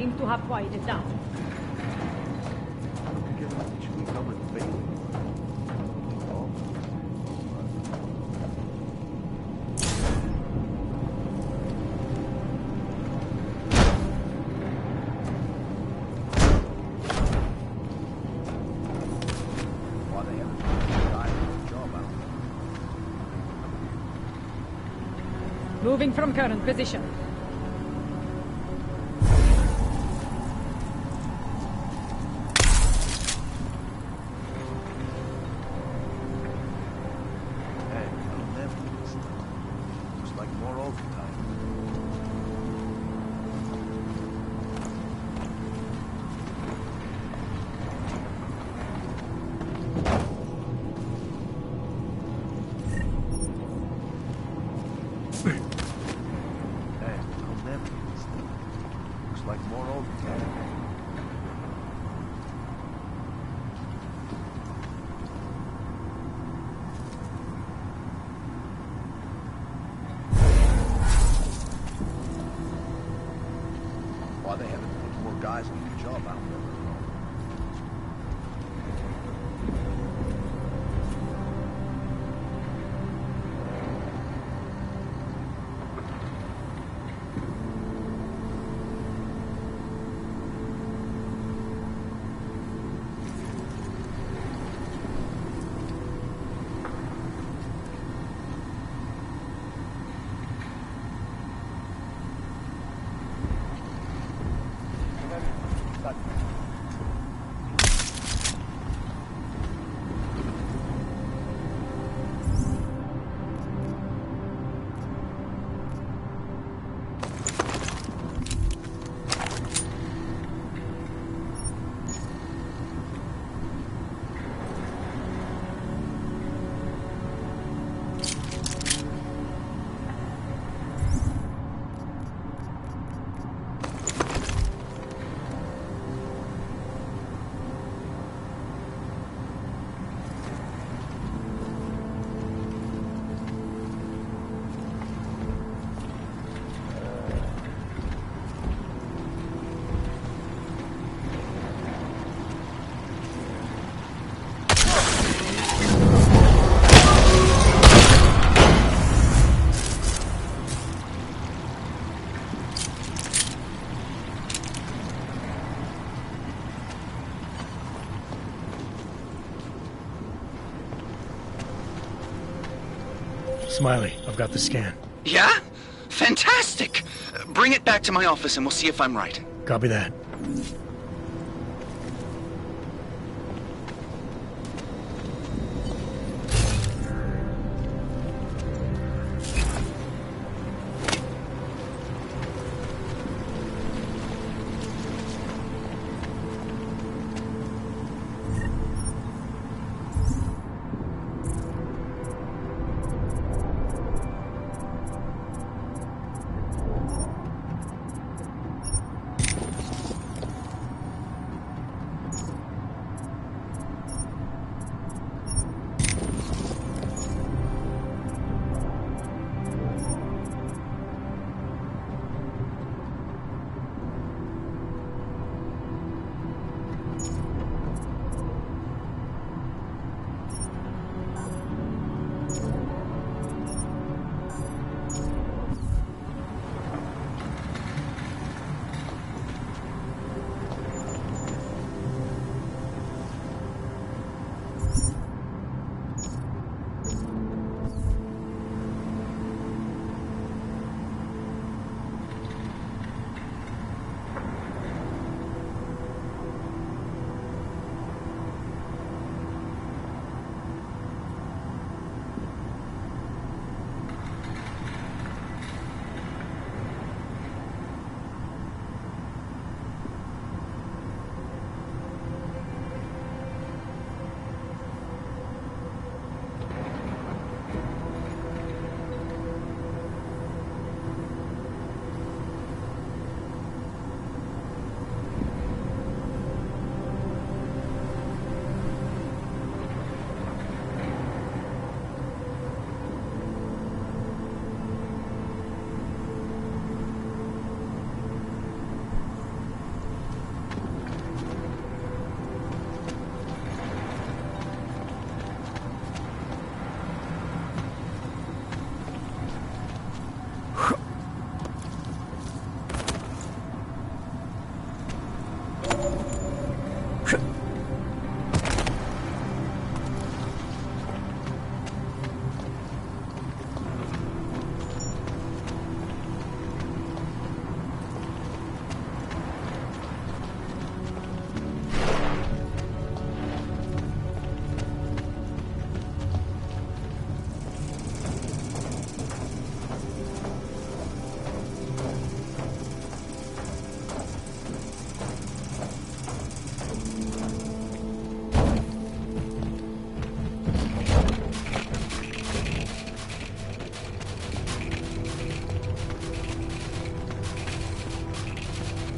seems to have quieted down. Moving from current position. Looks like more overtime. Looks like more overtime. Why they haven't put more guys on the job out there? Smiley, I've got the scan. Yeah? Fantastic! Bring it back to my office and we'll see if I'm right. Copy that.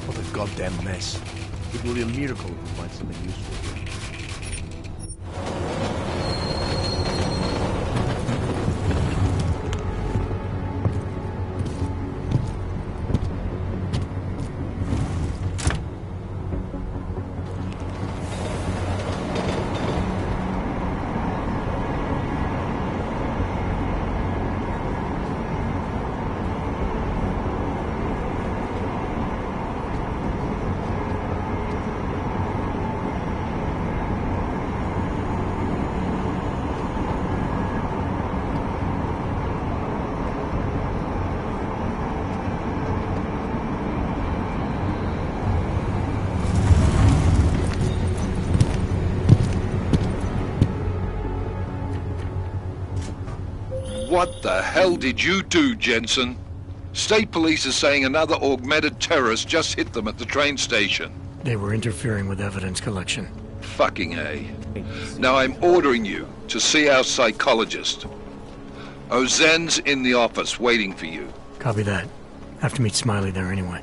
What a goddamn mess. It will be a miracle if we find something useful here. What the hell did you do, Jensen? State police is saying another augmented terrorist just hit them at the train station. They were interfering with evidence collection. Fucking A. Now I'm ordering you to see our psychologist. Ozen's in the office waiting for you. Copy that. Have to meet Smiley there anyway.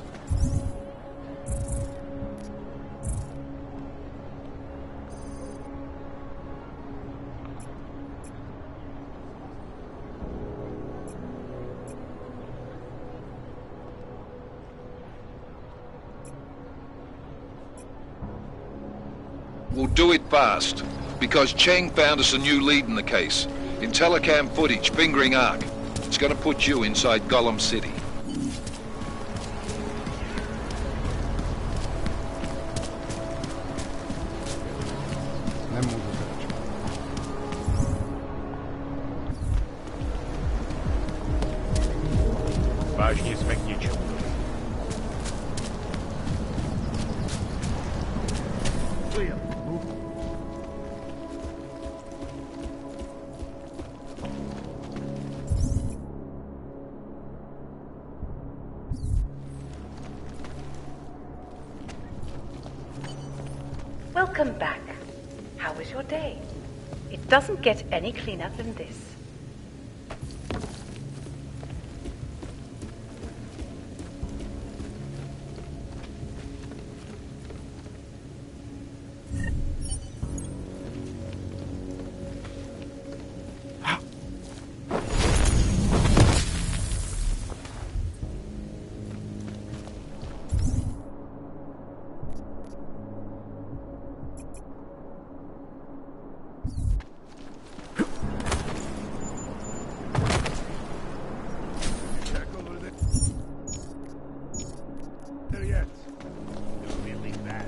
We'll do it fast, because Cheng found us a new lead in the case. In telecam footage fingering Ark. It's gonna put you inside Gollum City. Важнее смех нечем. Welcome back. How was your day? It doesn't get any cleaner than this.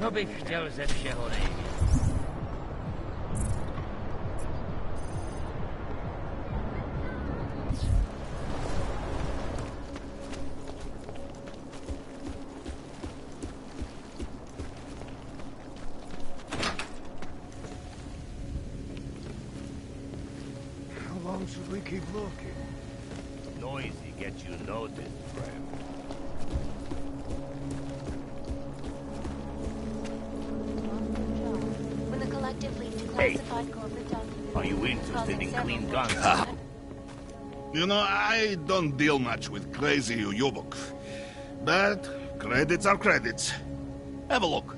To bych chtěl ze všeho nejvíc. How long should we keep looking? Noisy gets you noticed, friend. When the collective leaked declassified corporate documents. Are you interested in clean guns? You know, I don't deal much with crazy Uyubuk. But credits are credits. Have a look.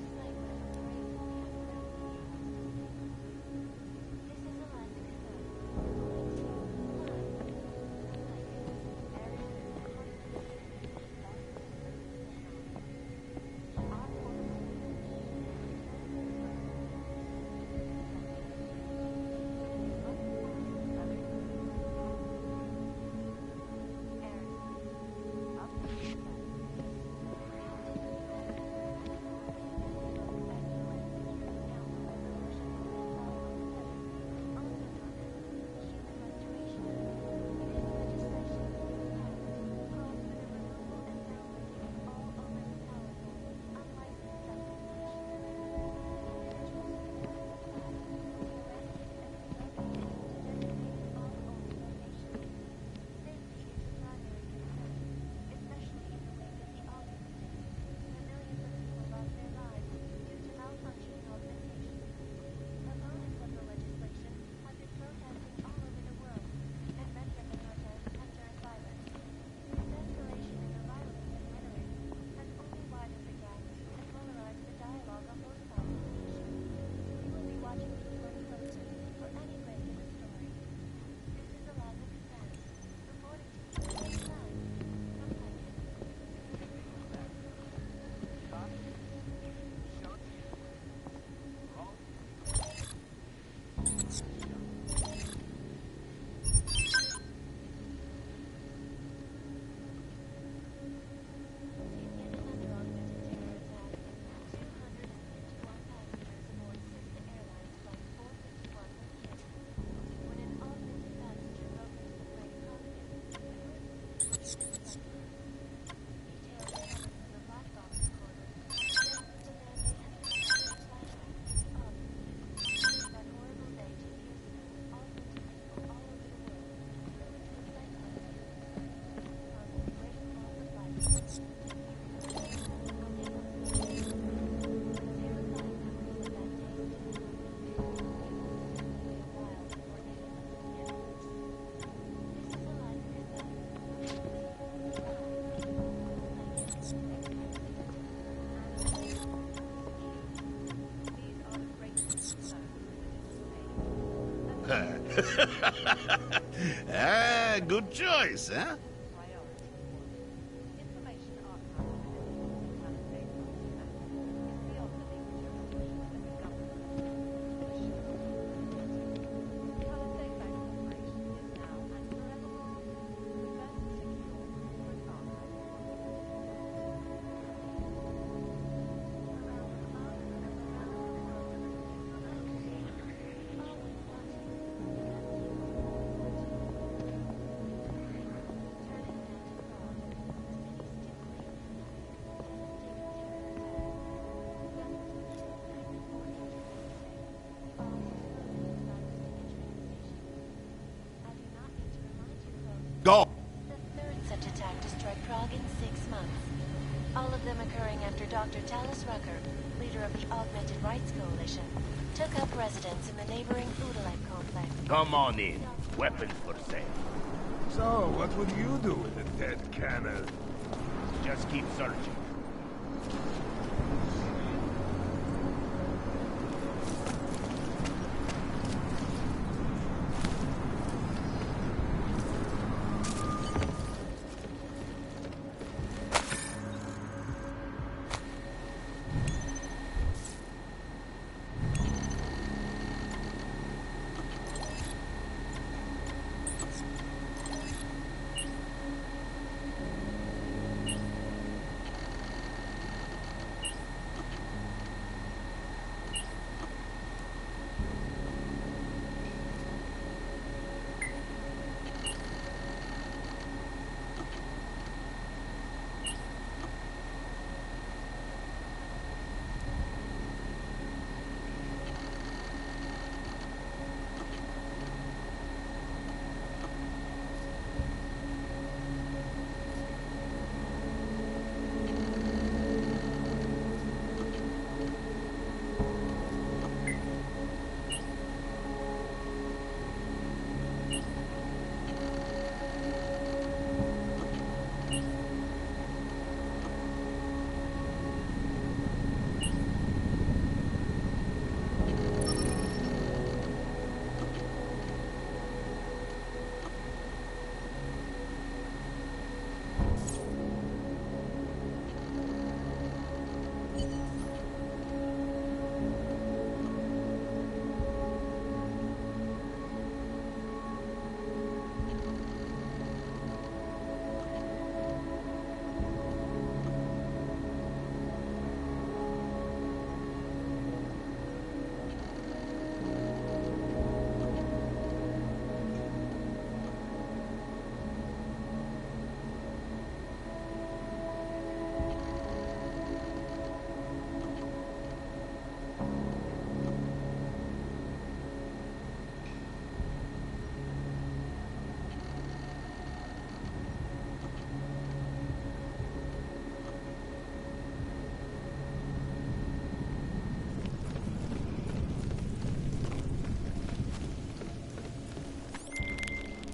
Ah, good choice, huh? Go! The third such attack to strike Prague in 6 months. All of them occurring after Dr. Talis Rucker, leader of the Augmented Rights Coalition, took up residence in the neighboring Udalite complex. Come on in. Weapons for sale. So, what would you do with a dead cannon? Just keep searching.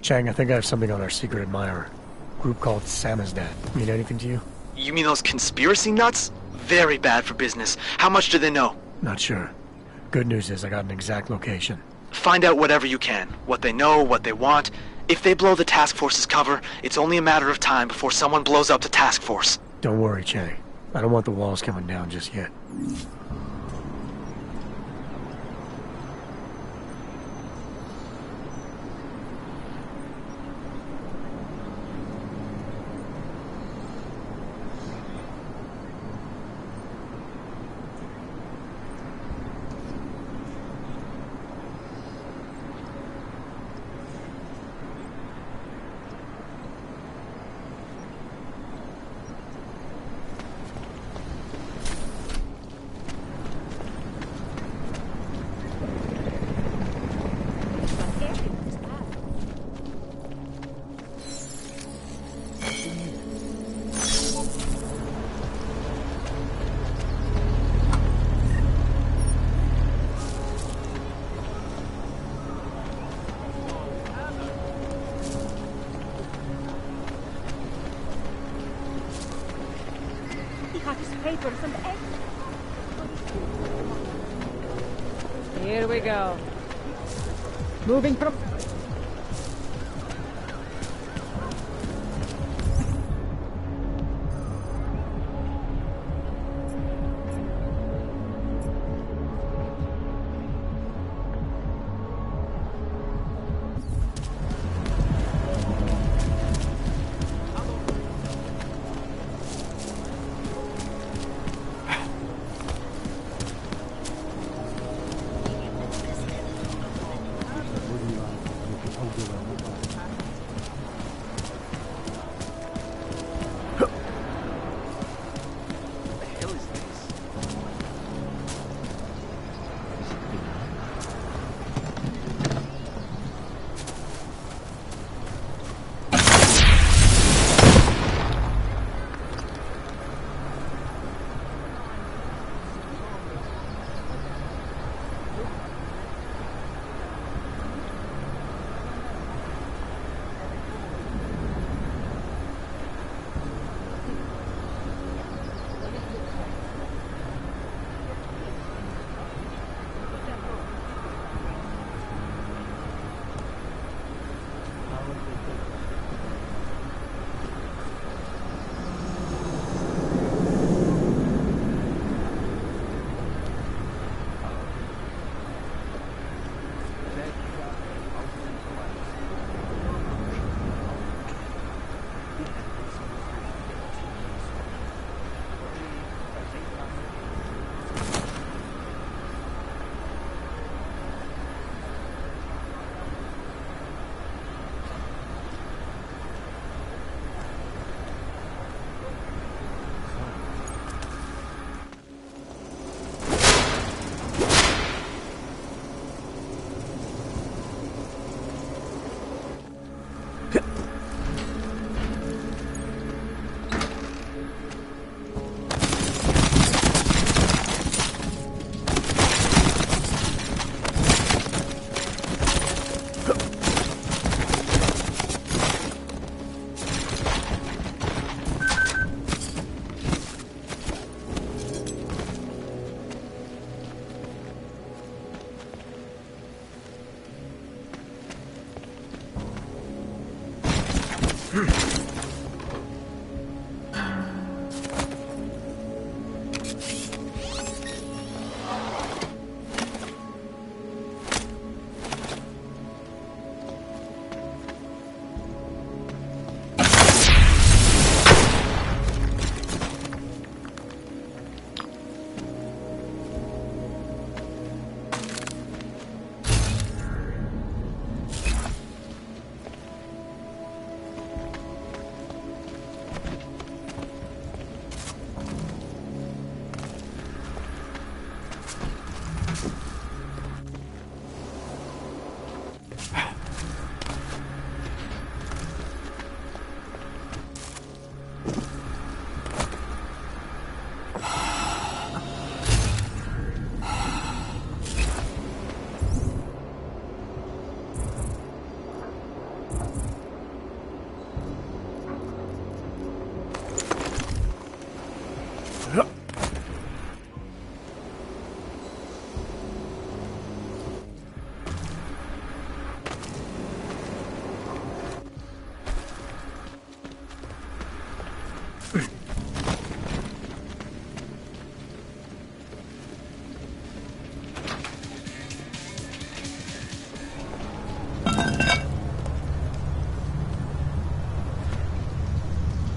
Chang, I think I have something on our secret admirer. Group called Samizdat. Mean anything to you? You mean those conspiracy nuts? Very bad for business. How much do they know? Not sure. Good news is I got an exact location. Find out whatever you can. What they know, what they want. If they blow the task force's cover, it's only a matter of time before someone blows up the task force. Don't worry, Chang. I don't want the walls coming down just yet. Here we go. Moving from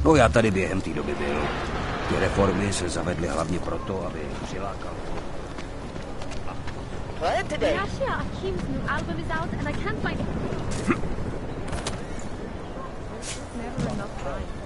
No já tady během té doby byl. Ty reformy se zavedly hlavně proto, aby přilákal. What today? Yashia Akim's new album is out and I can't find it. Never enough time.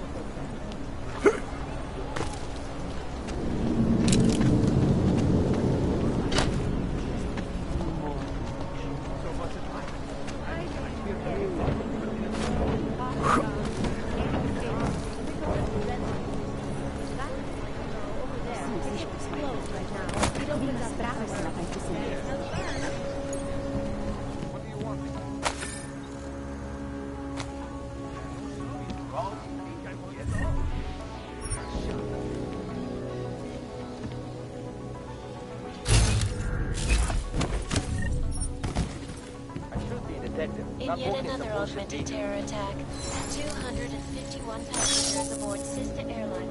In yet another augmented terror attack, 251 passengers aboard sister airline.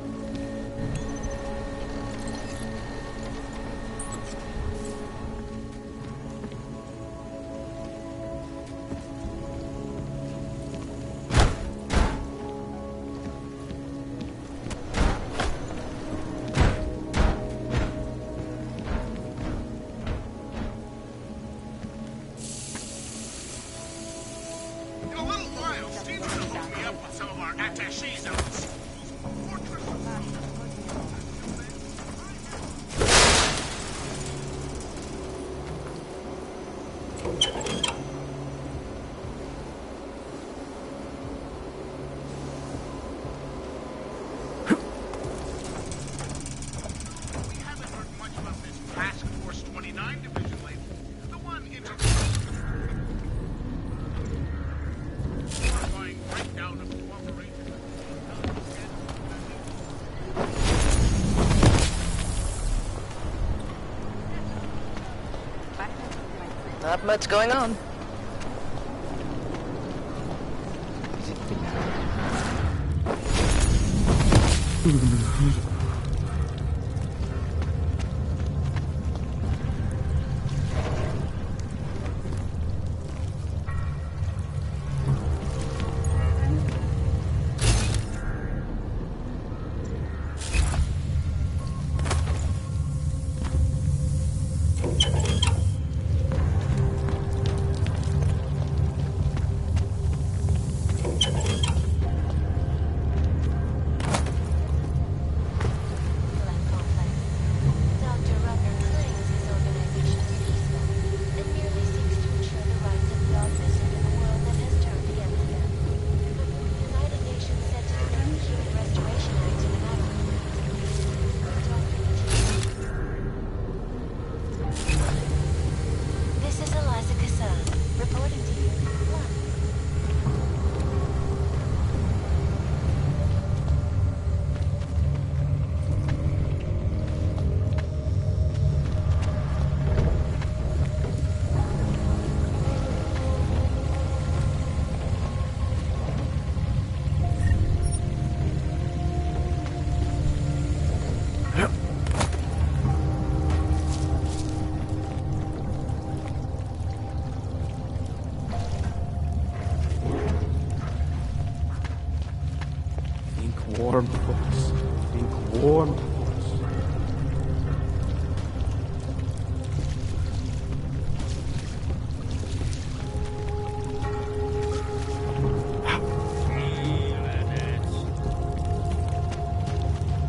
Not much going on. warm, folks. Think warm, folks.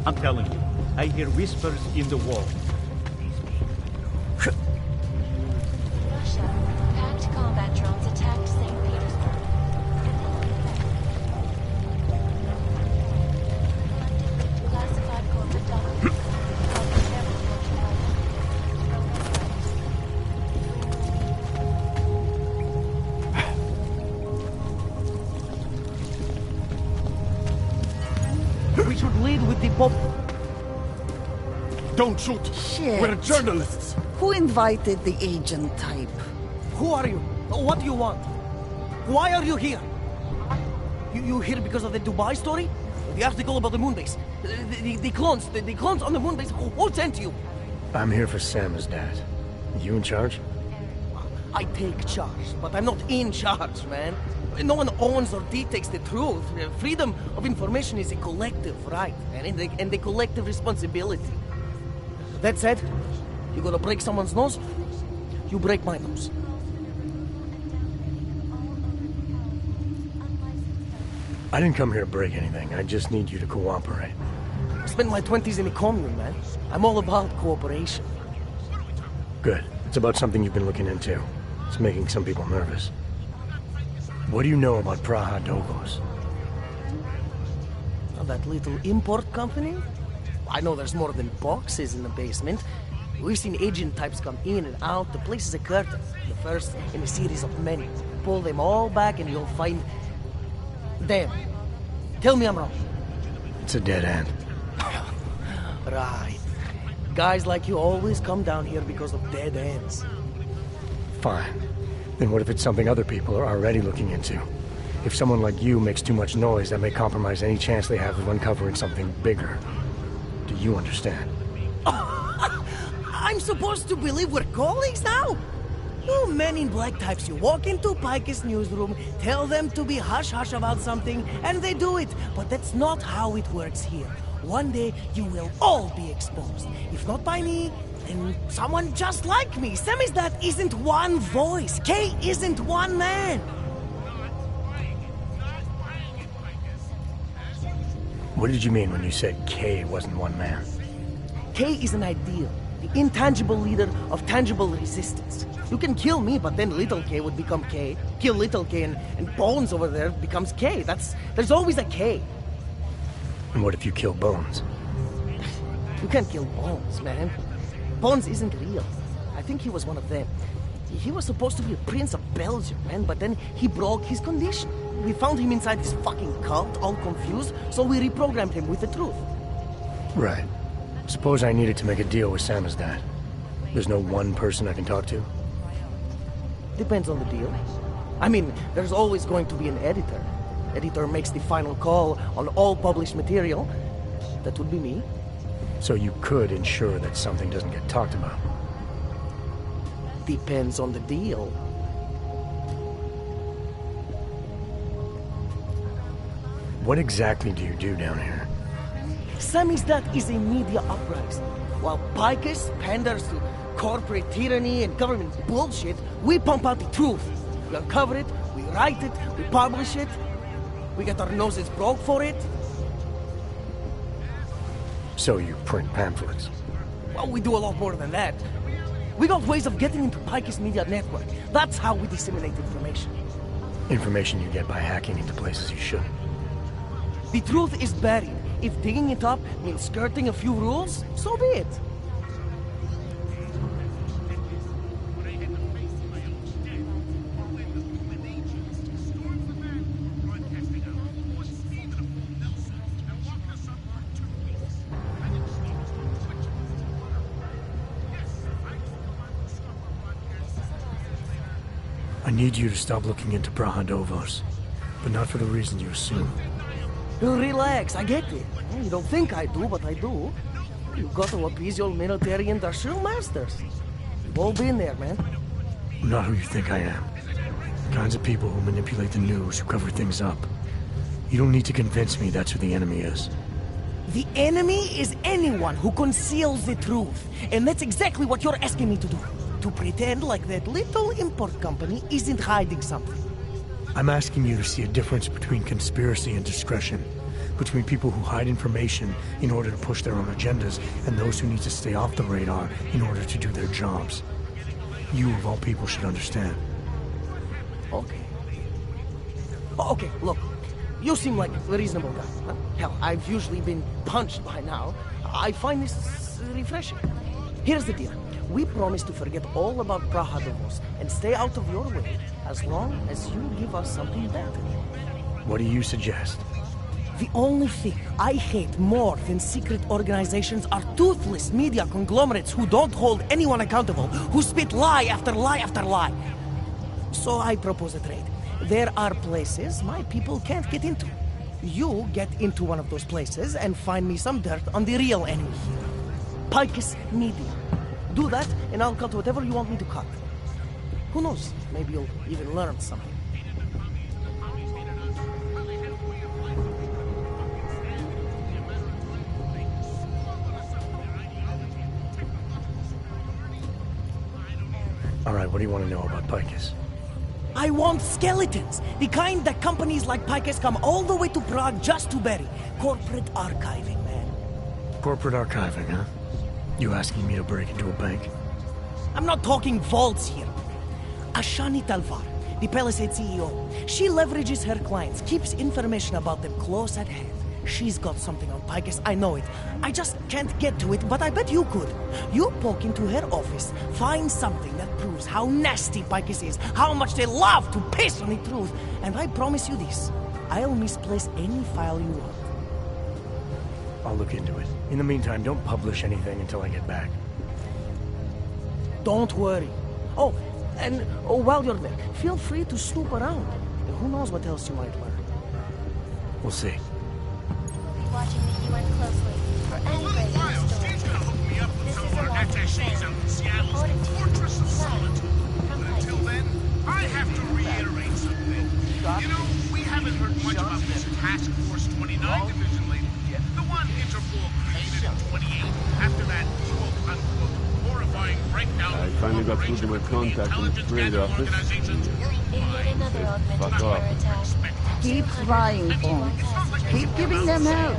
I'm telling you, I hear whispers in the wall. Russia, packed combat drones attacked St. Petersburg. Classified corporate documents. We should lead with the pop. Don't shoot! Shit. We're journalists! Who invited the agent type? Who are you? What do you want? Why are you here? You here because of the Dubai story? The article about the moon base? The clones on the moon base? Who sent you? I'm here for Sam's dad. You in charge? I take charge, but I'm not in charge, man. No one owns or dictates the truth. Freedom of information is a collective right, and a collective responsibility. That said, you gotta break someone's nose, you break my nose. I didn't come here to break anything. I just need you to cooperate. I spent my 20s in the commune, man. I'm all about cooperation. Good. It's about something you've been looking into. It's making some people nervous. What do you know about Praha Dogos? Oh, that little import company? I know there's more than boxes in the basement. We've seen agent types come in and out. The place is a curtain. The first in a series of many. Pull them all back and you'll find... them. Tell me I'm wrong. It's a dead end. Right. Guys like you always come down here because of dead ends. Fine. Then what if it's something other people are already looking into? If someone like you makes too much noise, that may compromise any chance they have of uncovering something bigger. Do you understand? I'm supposed to believe we're colleagues now? You men in black types, you walk into Pike's newsroom, tell them to be hush-hush about something, and they do it. But that's not how it works here. One day, you will all be exposed. If not by me, then someone just like me. Samizdat isn't one voice. K isn't one man. What did you mean when you said K wasn't one man? K is an ideal. The intangible leader of tangible resistance. You can kill me, but then little K would become K. Kill little K and Bones over there becomes K. There's always a K. And what if you kill Bones? You can't kill Bones, man. Bones isn't real. I think he was one of them. He was supposed to be a prince of Belgium, man, but then he broke his condition. We found him inside this fucking cult, all confused, so we reprogrammed him with the truth. Right. Suppose I needed to make a deal with Samizdat. There's no one person I can talk to? Depends on the deal. I mean, there's always going to be an editor. Editor makes the final call on all published material. That would be me. So you could ensure that something doesn't get talked about? Depends on the deal. What exactly do you do down here? Samizdat is a media uprising. While Picus panders to corporate tyranny and government bullshit, we pump out the truth. We uncover it, we write it, we publish it. We get our noses broke for it. So you print pamphlets? Well, we do a lot more than that. We got ways of getting into Picus media network. That's how we disseminate information. Information you get by hacking into places you shouldn't. The truth is buried. If digging it up means skirting a few rules, so be it. I need you to stop looking into Brahadovos, but not for the reason you assume. Relax, I get it. You don't think I do, but I do. You got to appease your military industrial masters. We've all been there, man. I'm not who you think I am. The kinds of people who manipulate the news, who cover things up. You don't need to convince me that's who the enemy is. The enemy is anyone who conceals the truth. And that's exactly what you're asking me to do. To pretend like that little import company isn't hiding something. I'm asking you to see a difference between conspiracy and discretion. Between people who hide information in order to push their own agendas and those who need to stay off the radar in order to do their jobs. You, of all people, should understand. Okay. Okay, look. You seem like a reasonable guy. Huh? Hell, I've usually been punched by now. I find this refreshing. Here's the deal. We promise to forget all about Praha Domos and stay out of your way as long as you give us something better. What do you suggest? The only thing I hate more than secret organizations are toothless media conglomerates who don't hold anyone accountable, who spit lie after lie after lie. So I propose a trade. There are places my people can't get into. You get into one of those places and find me some dirt on the real enemy here. Picus Media. Do that, and I'll cut whatever you want me to cut. Who knows? Maybe you'll even learn something. All right, what do you want to know about Picus? I want skeletons! The kind that companies like Picus come all the way to Prague just to bury. Corporate archiving, man. Corporate archiving, huh? You asking me to break into a bank? I'm not talking vaults here. Ashani Talvar, the Palisade CEO, she leverages her clients, keeps information about them close at hand. She's got something on Picus, I know it. I just can't get to it, but I bet you could. You poke into her office, find something that proves how nasty Picus is, how much they love to piss on the truth, and I promise you this, I'll misplace any file you want. I'll look into it. In the meantime, don't publish anything until I get back. Don't worry. Oh, and while you're there, feel free to snoop around. Who knows what else you might learn. We'll see. Watching the UN closely for any breaking story. This is a live plan. Reporting to Fortress of Solitude. From Until then, I have to reiterate something. You know, we haven't heard much about this Task Force 29 division lately. The one Interpol created in 28 after that quote-unquote horrifying breakdown I finally got through to my contact in the trade office. Fuck off. Keep trying, Bones. Keep giving them help.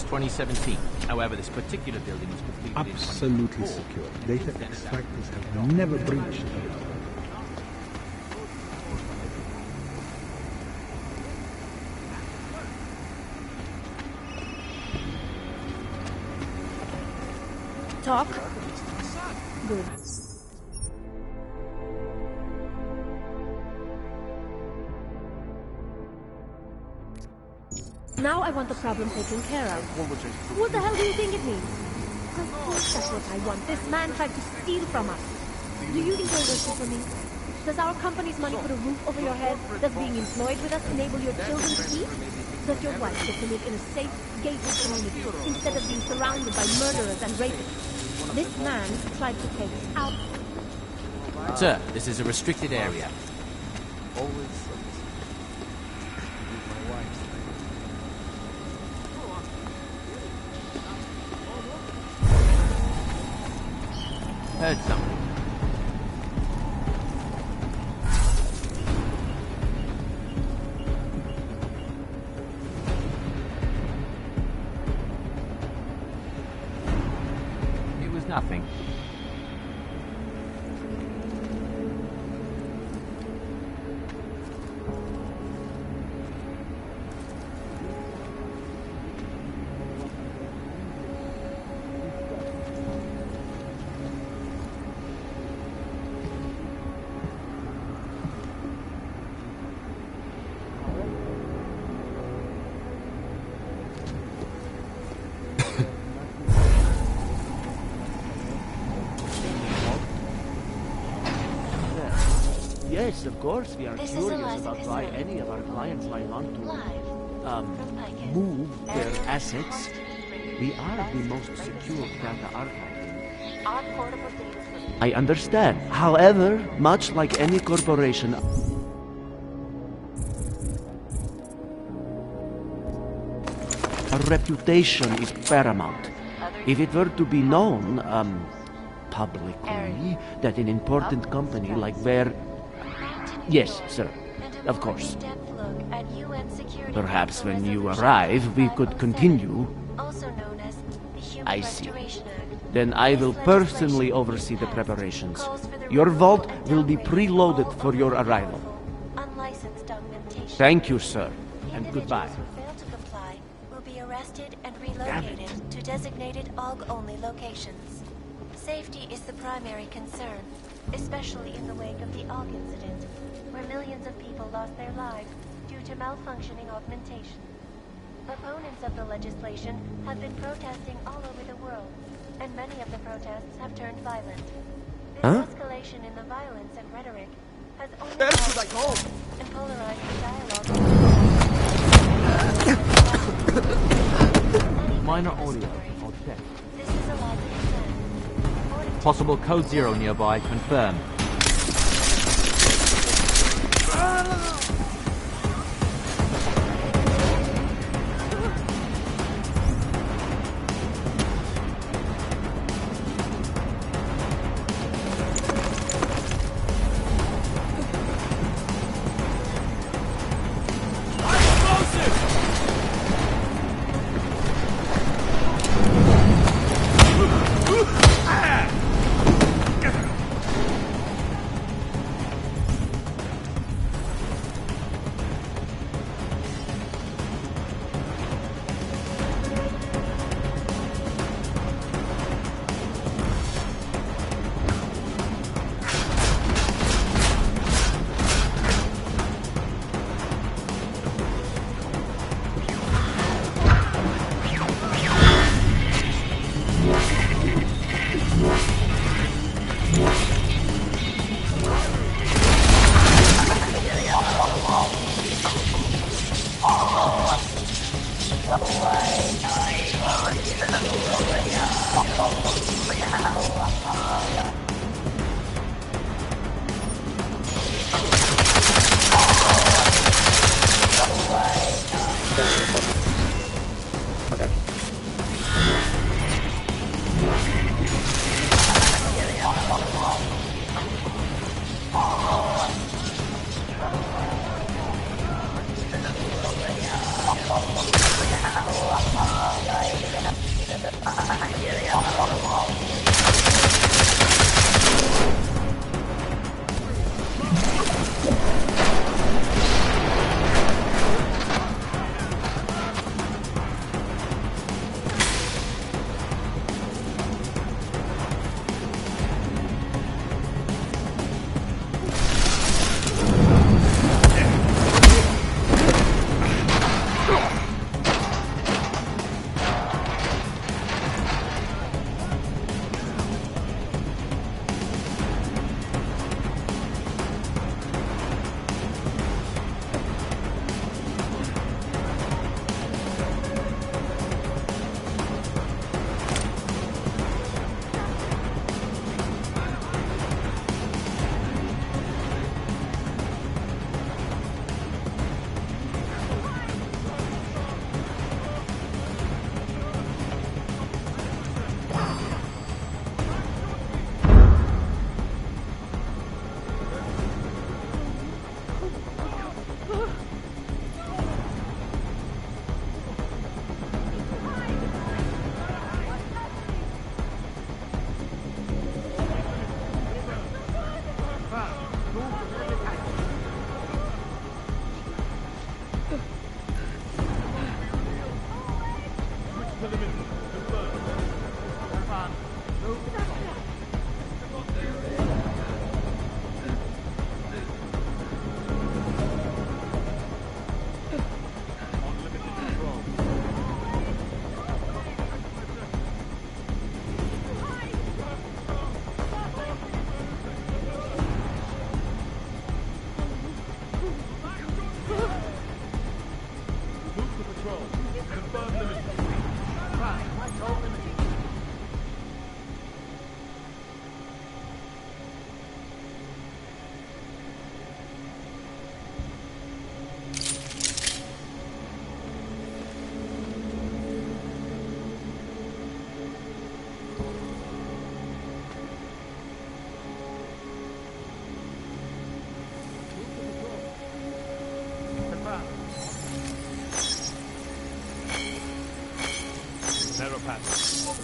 2017. However, this particular building was completed Absolutely in 2024. secure. Data extractors have never breached. Talk? Good. Now I want the problem taken care of. What the hell do you think it means? Of course that's what I want. This man tried to steal from us. Do you enjoy working for me? Does our company's money put a roof over your head? Does being employed with us enable your children to eat? Does your wife get to live in a safe, gated community instead of being surrounded by murderers and rapists? This man tried to take us out. Sir, this is a restricted area. Heard something. It was nothing. Yes, of course, we are This is curious Eliza about why any of our clients might want to move their assets. We are the most secure data archive. Our portable data system. I understand. However, much like any corporation, our reputation is paramount. If it were to be known, publicly, that an important company like Ver... Yes, sir. Of course. Perhaps when you arrive, we could continue. I see. Then I will personally oversee the preparations. Your vault will be preloaded for your arrival. Thank you, sir, and goodbye. Will be arrested and relocated to designated AUG-only locations. Safety is the primary concern, especially in the wake of the AUG incident, where millions of people lost their lives due to malfunctioning augmentation. Opponents of the legislation have been protesting all over the world, and many of the protests have turned violent. This escalation in the violence and rhetoric has only caused and polarized the dialogue. Minor audio. I'll check. This is a lot to defend. Possible code 0 nearby. Confirm.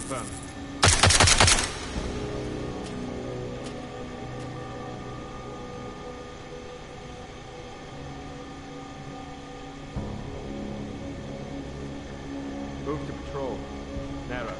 Confirmed. Move to patrol. Narrow.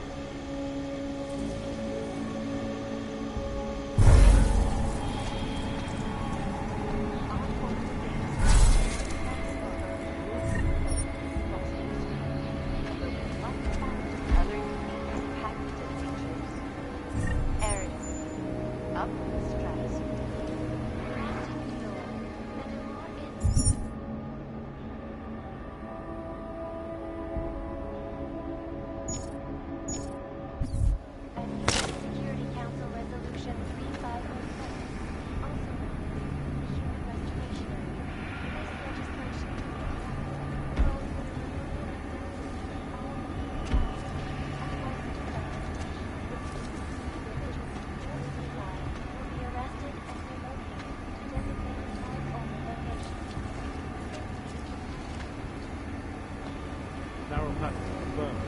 Narrow path. Confirmed.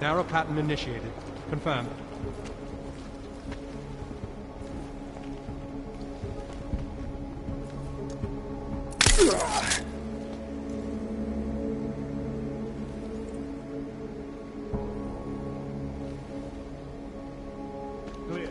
Narrow pattern initiated. Confirmed. Clear.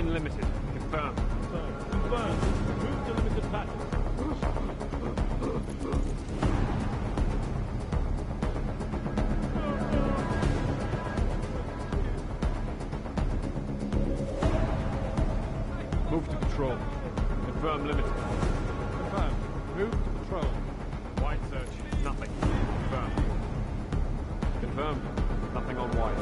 Limited. Confirmed. Confirmed. Move to limited pattern. Move to patrol. Confirm limited. Confirmed. Move to patrol. Wide search. Nothing. Confirmed. Confirmed. Nothing on wide.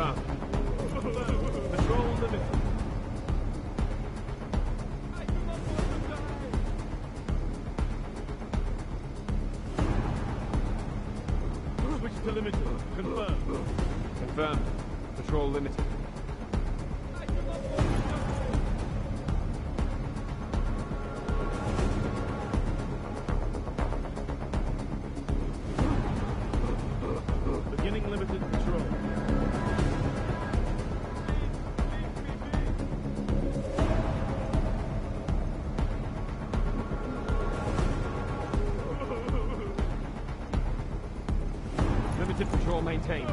Confirmed. Patrol limited. Switch to limited. Confirmed. Confirmed. Patrol limited. Beginning limited patrol. Limited patrol maintained.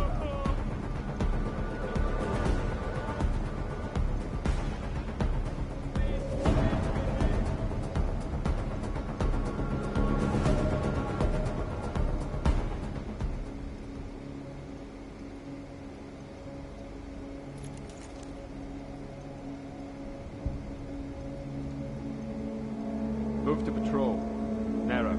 Move to patrol. Narrow.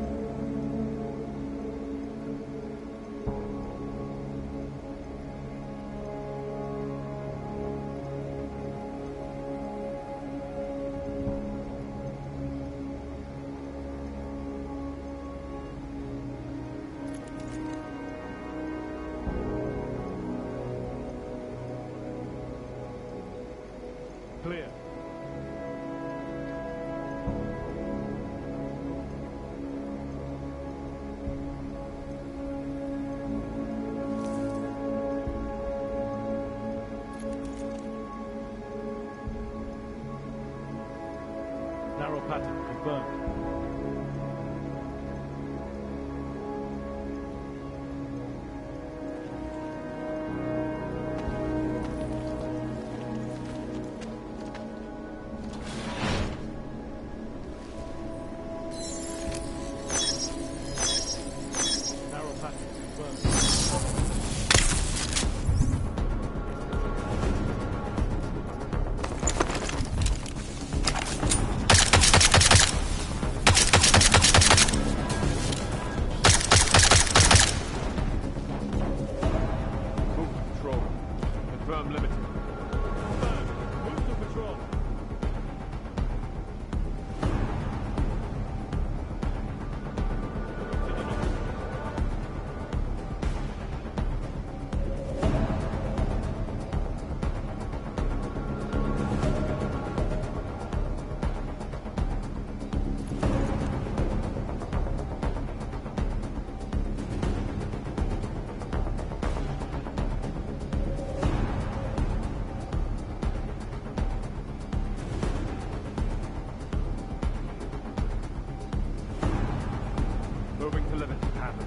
Clear. Narrow pattern confirmed. Narrow pattern confirmed. Move to patrol. Confirm limited. Confirmed. Move to patrol. Moving to limited pattern.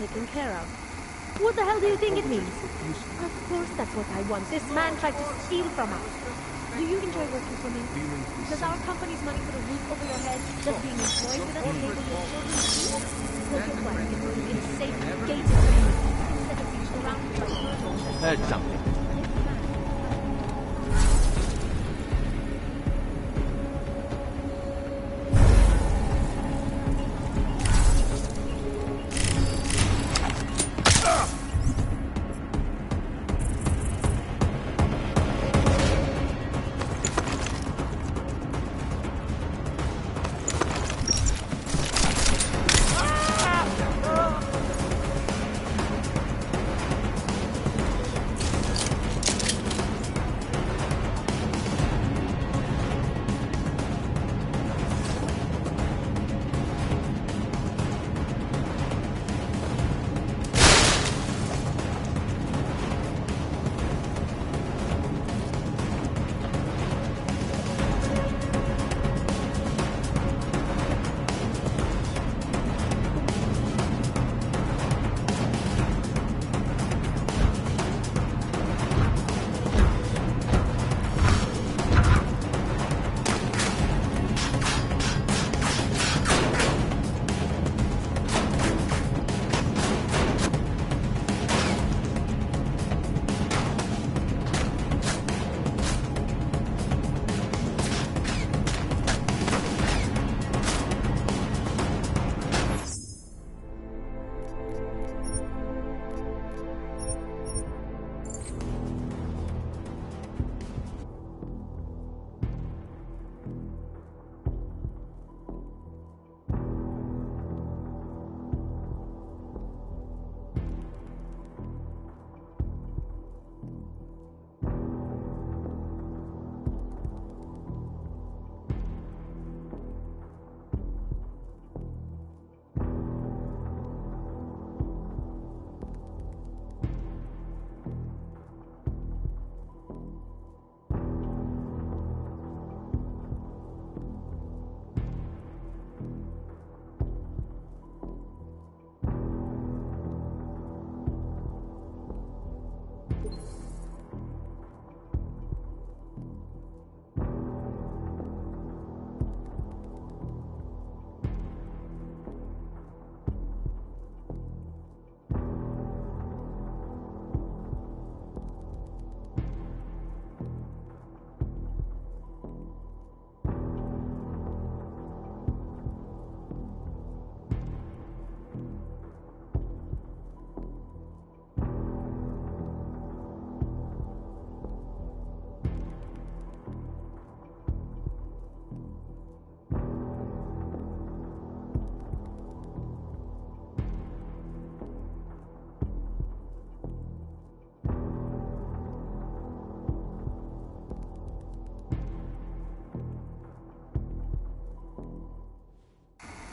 taken care of. What the hell do you think it means? Of course that's what I want. This man tried to steal from us. Do you enjoy working for me? Does our company's money put a roof over your head? Does being employed with us enable your children to eat? Well, get well. It's safe, gated community. Instead of being surrounded by hurdles. Heard something.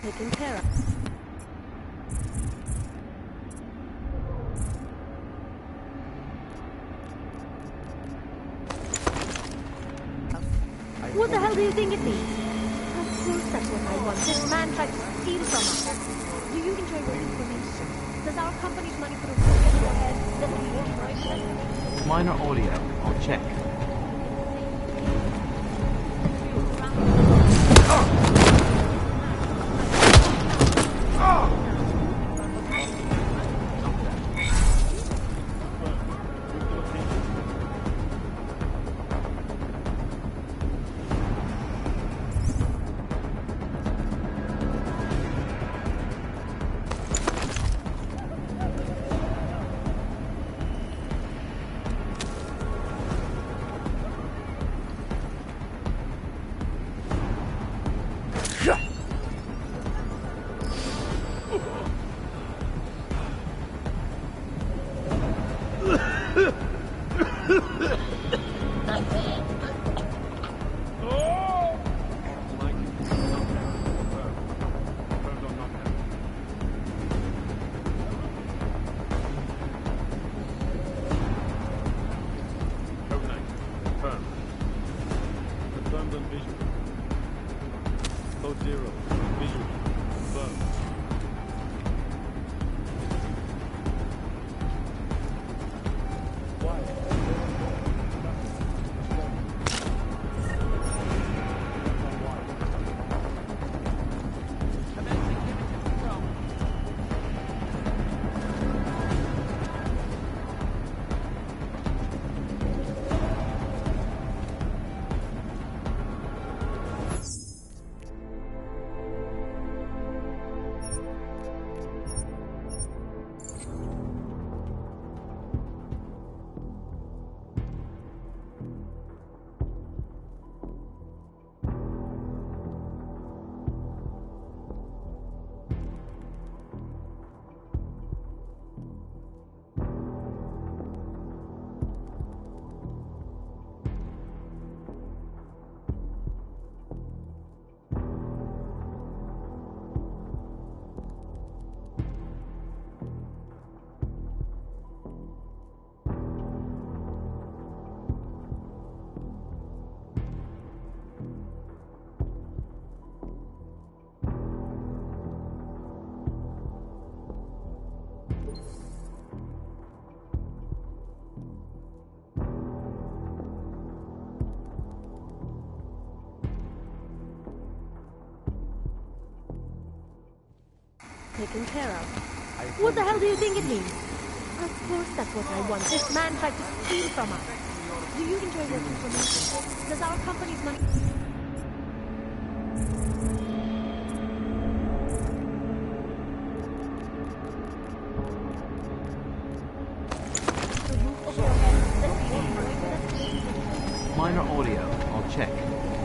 Taken care of. What the hell do you think it means? Of course that's what I want. This man tried to steal from us. Do you enjoy working for me? Does our company's money put a roof over your head? Does being employed with us? Minor audio. I'll check. taken care of. What the hell do you think it means? Of course that's what I want. This man tried to steal from us. Do you enjoy working for me? Does our company's money... Minor audio. I'll check.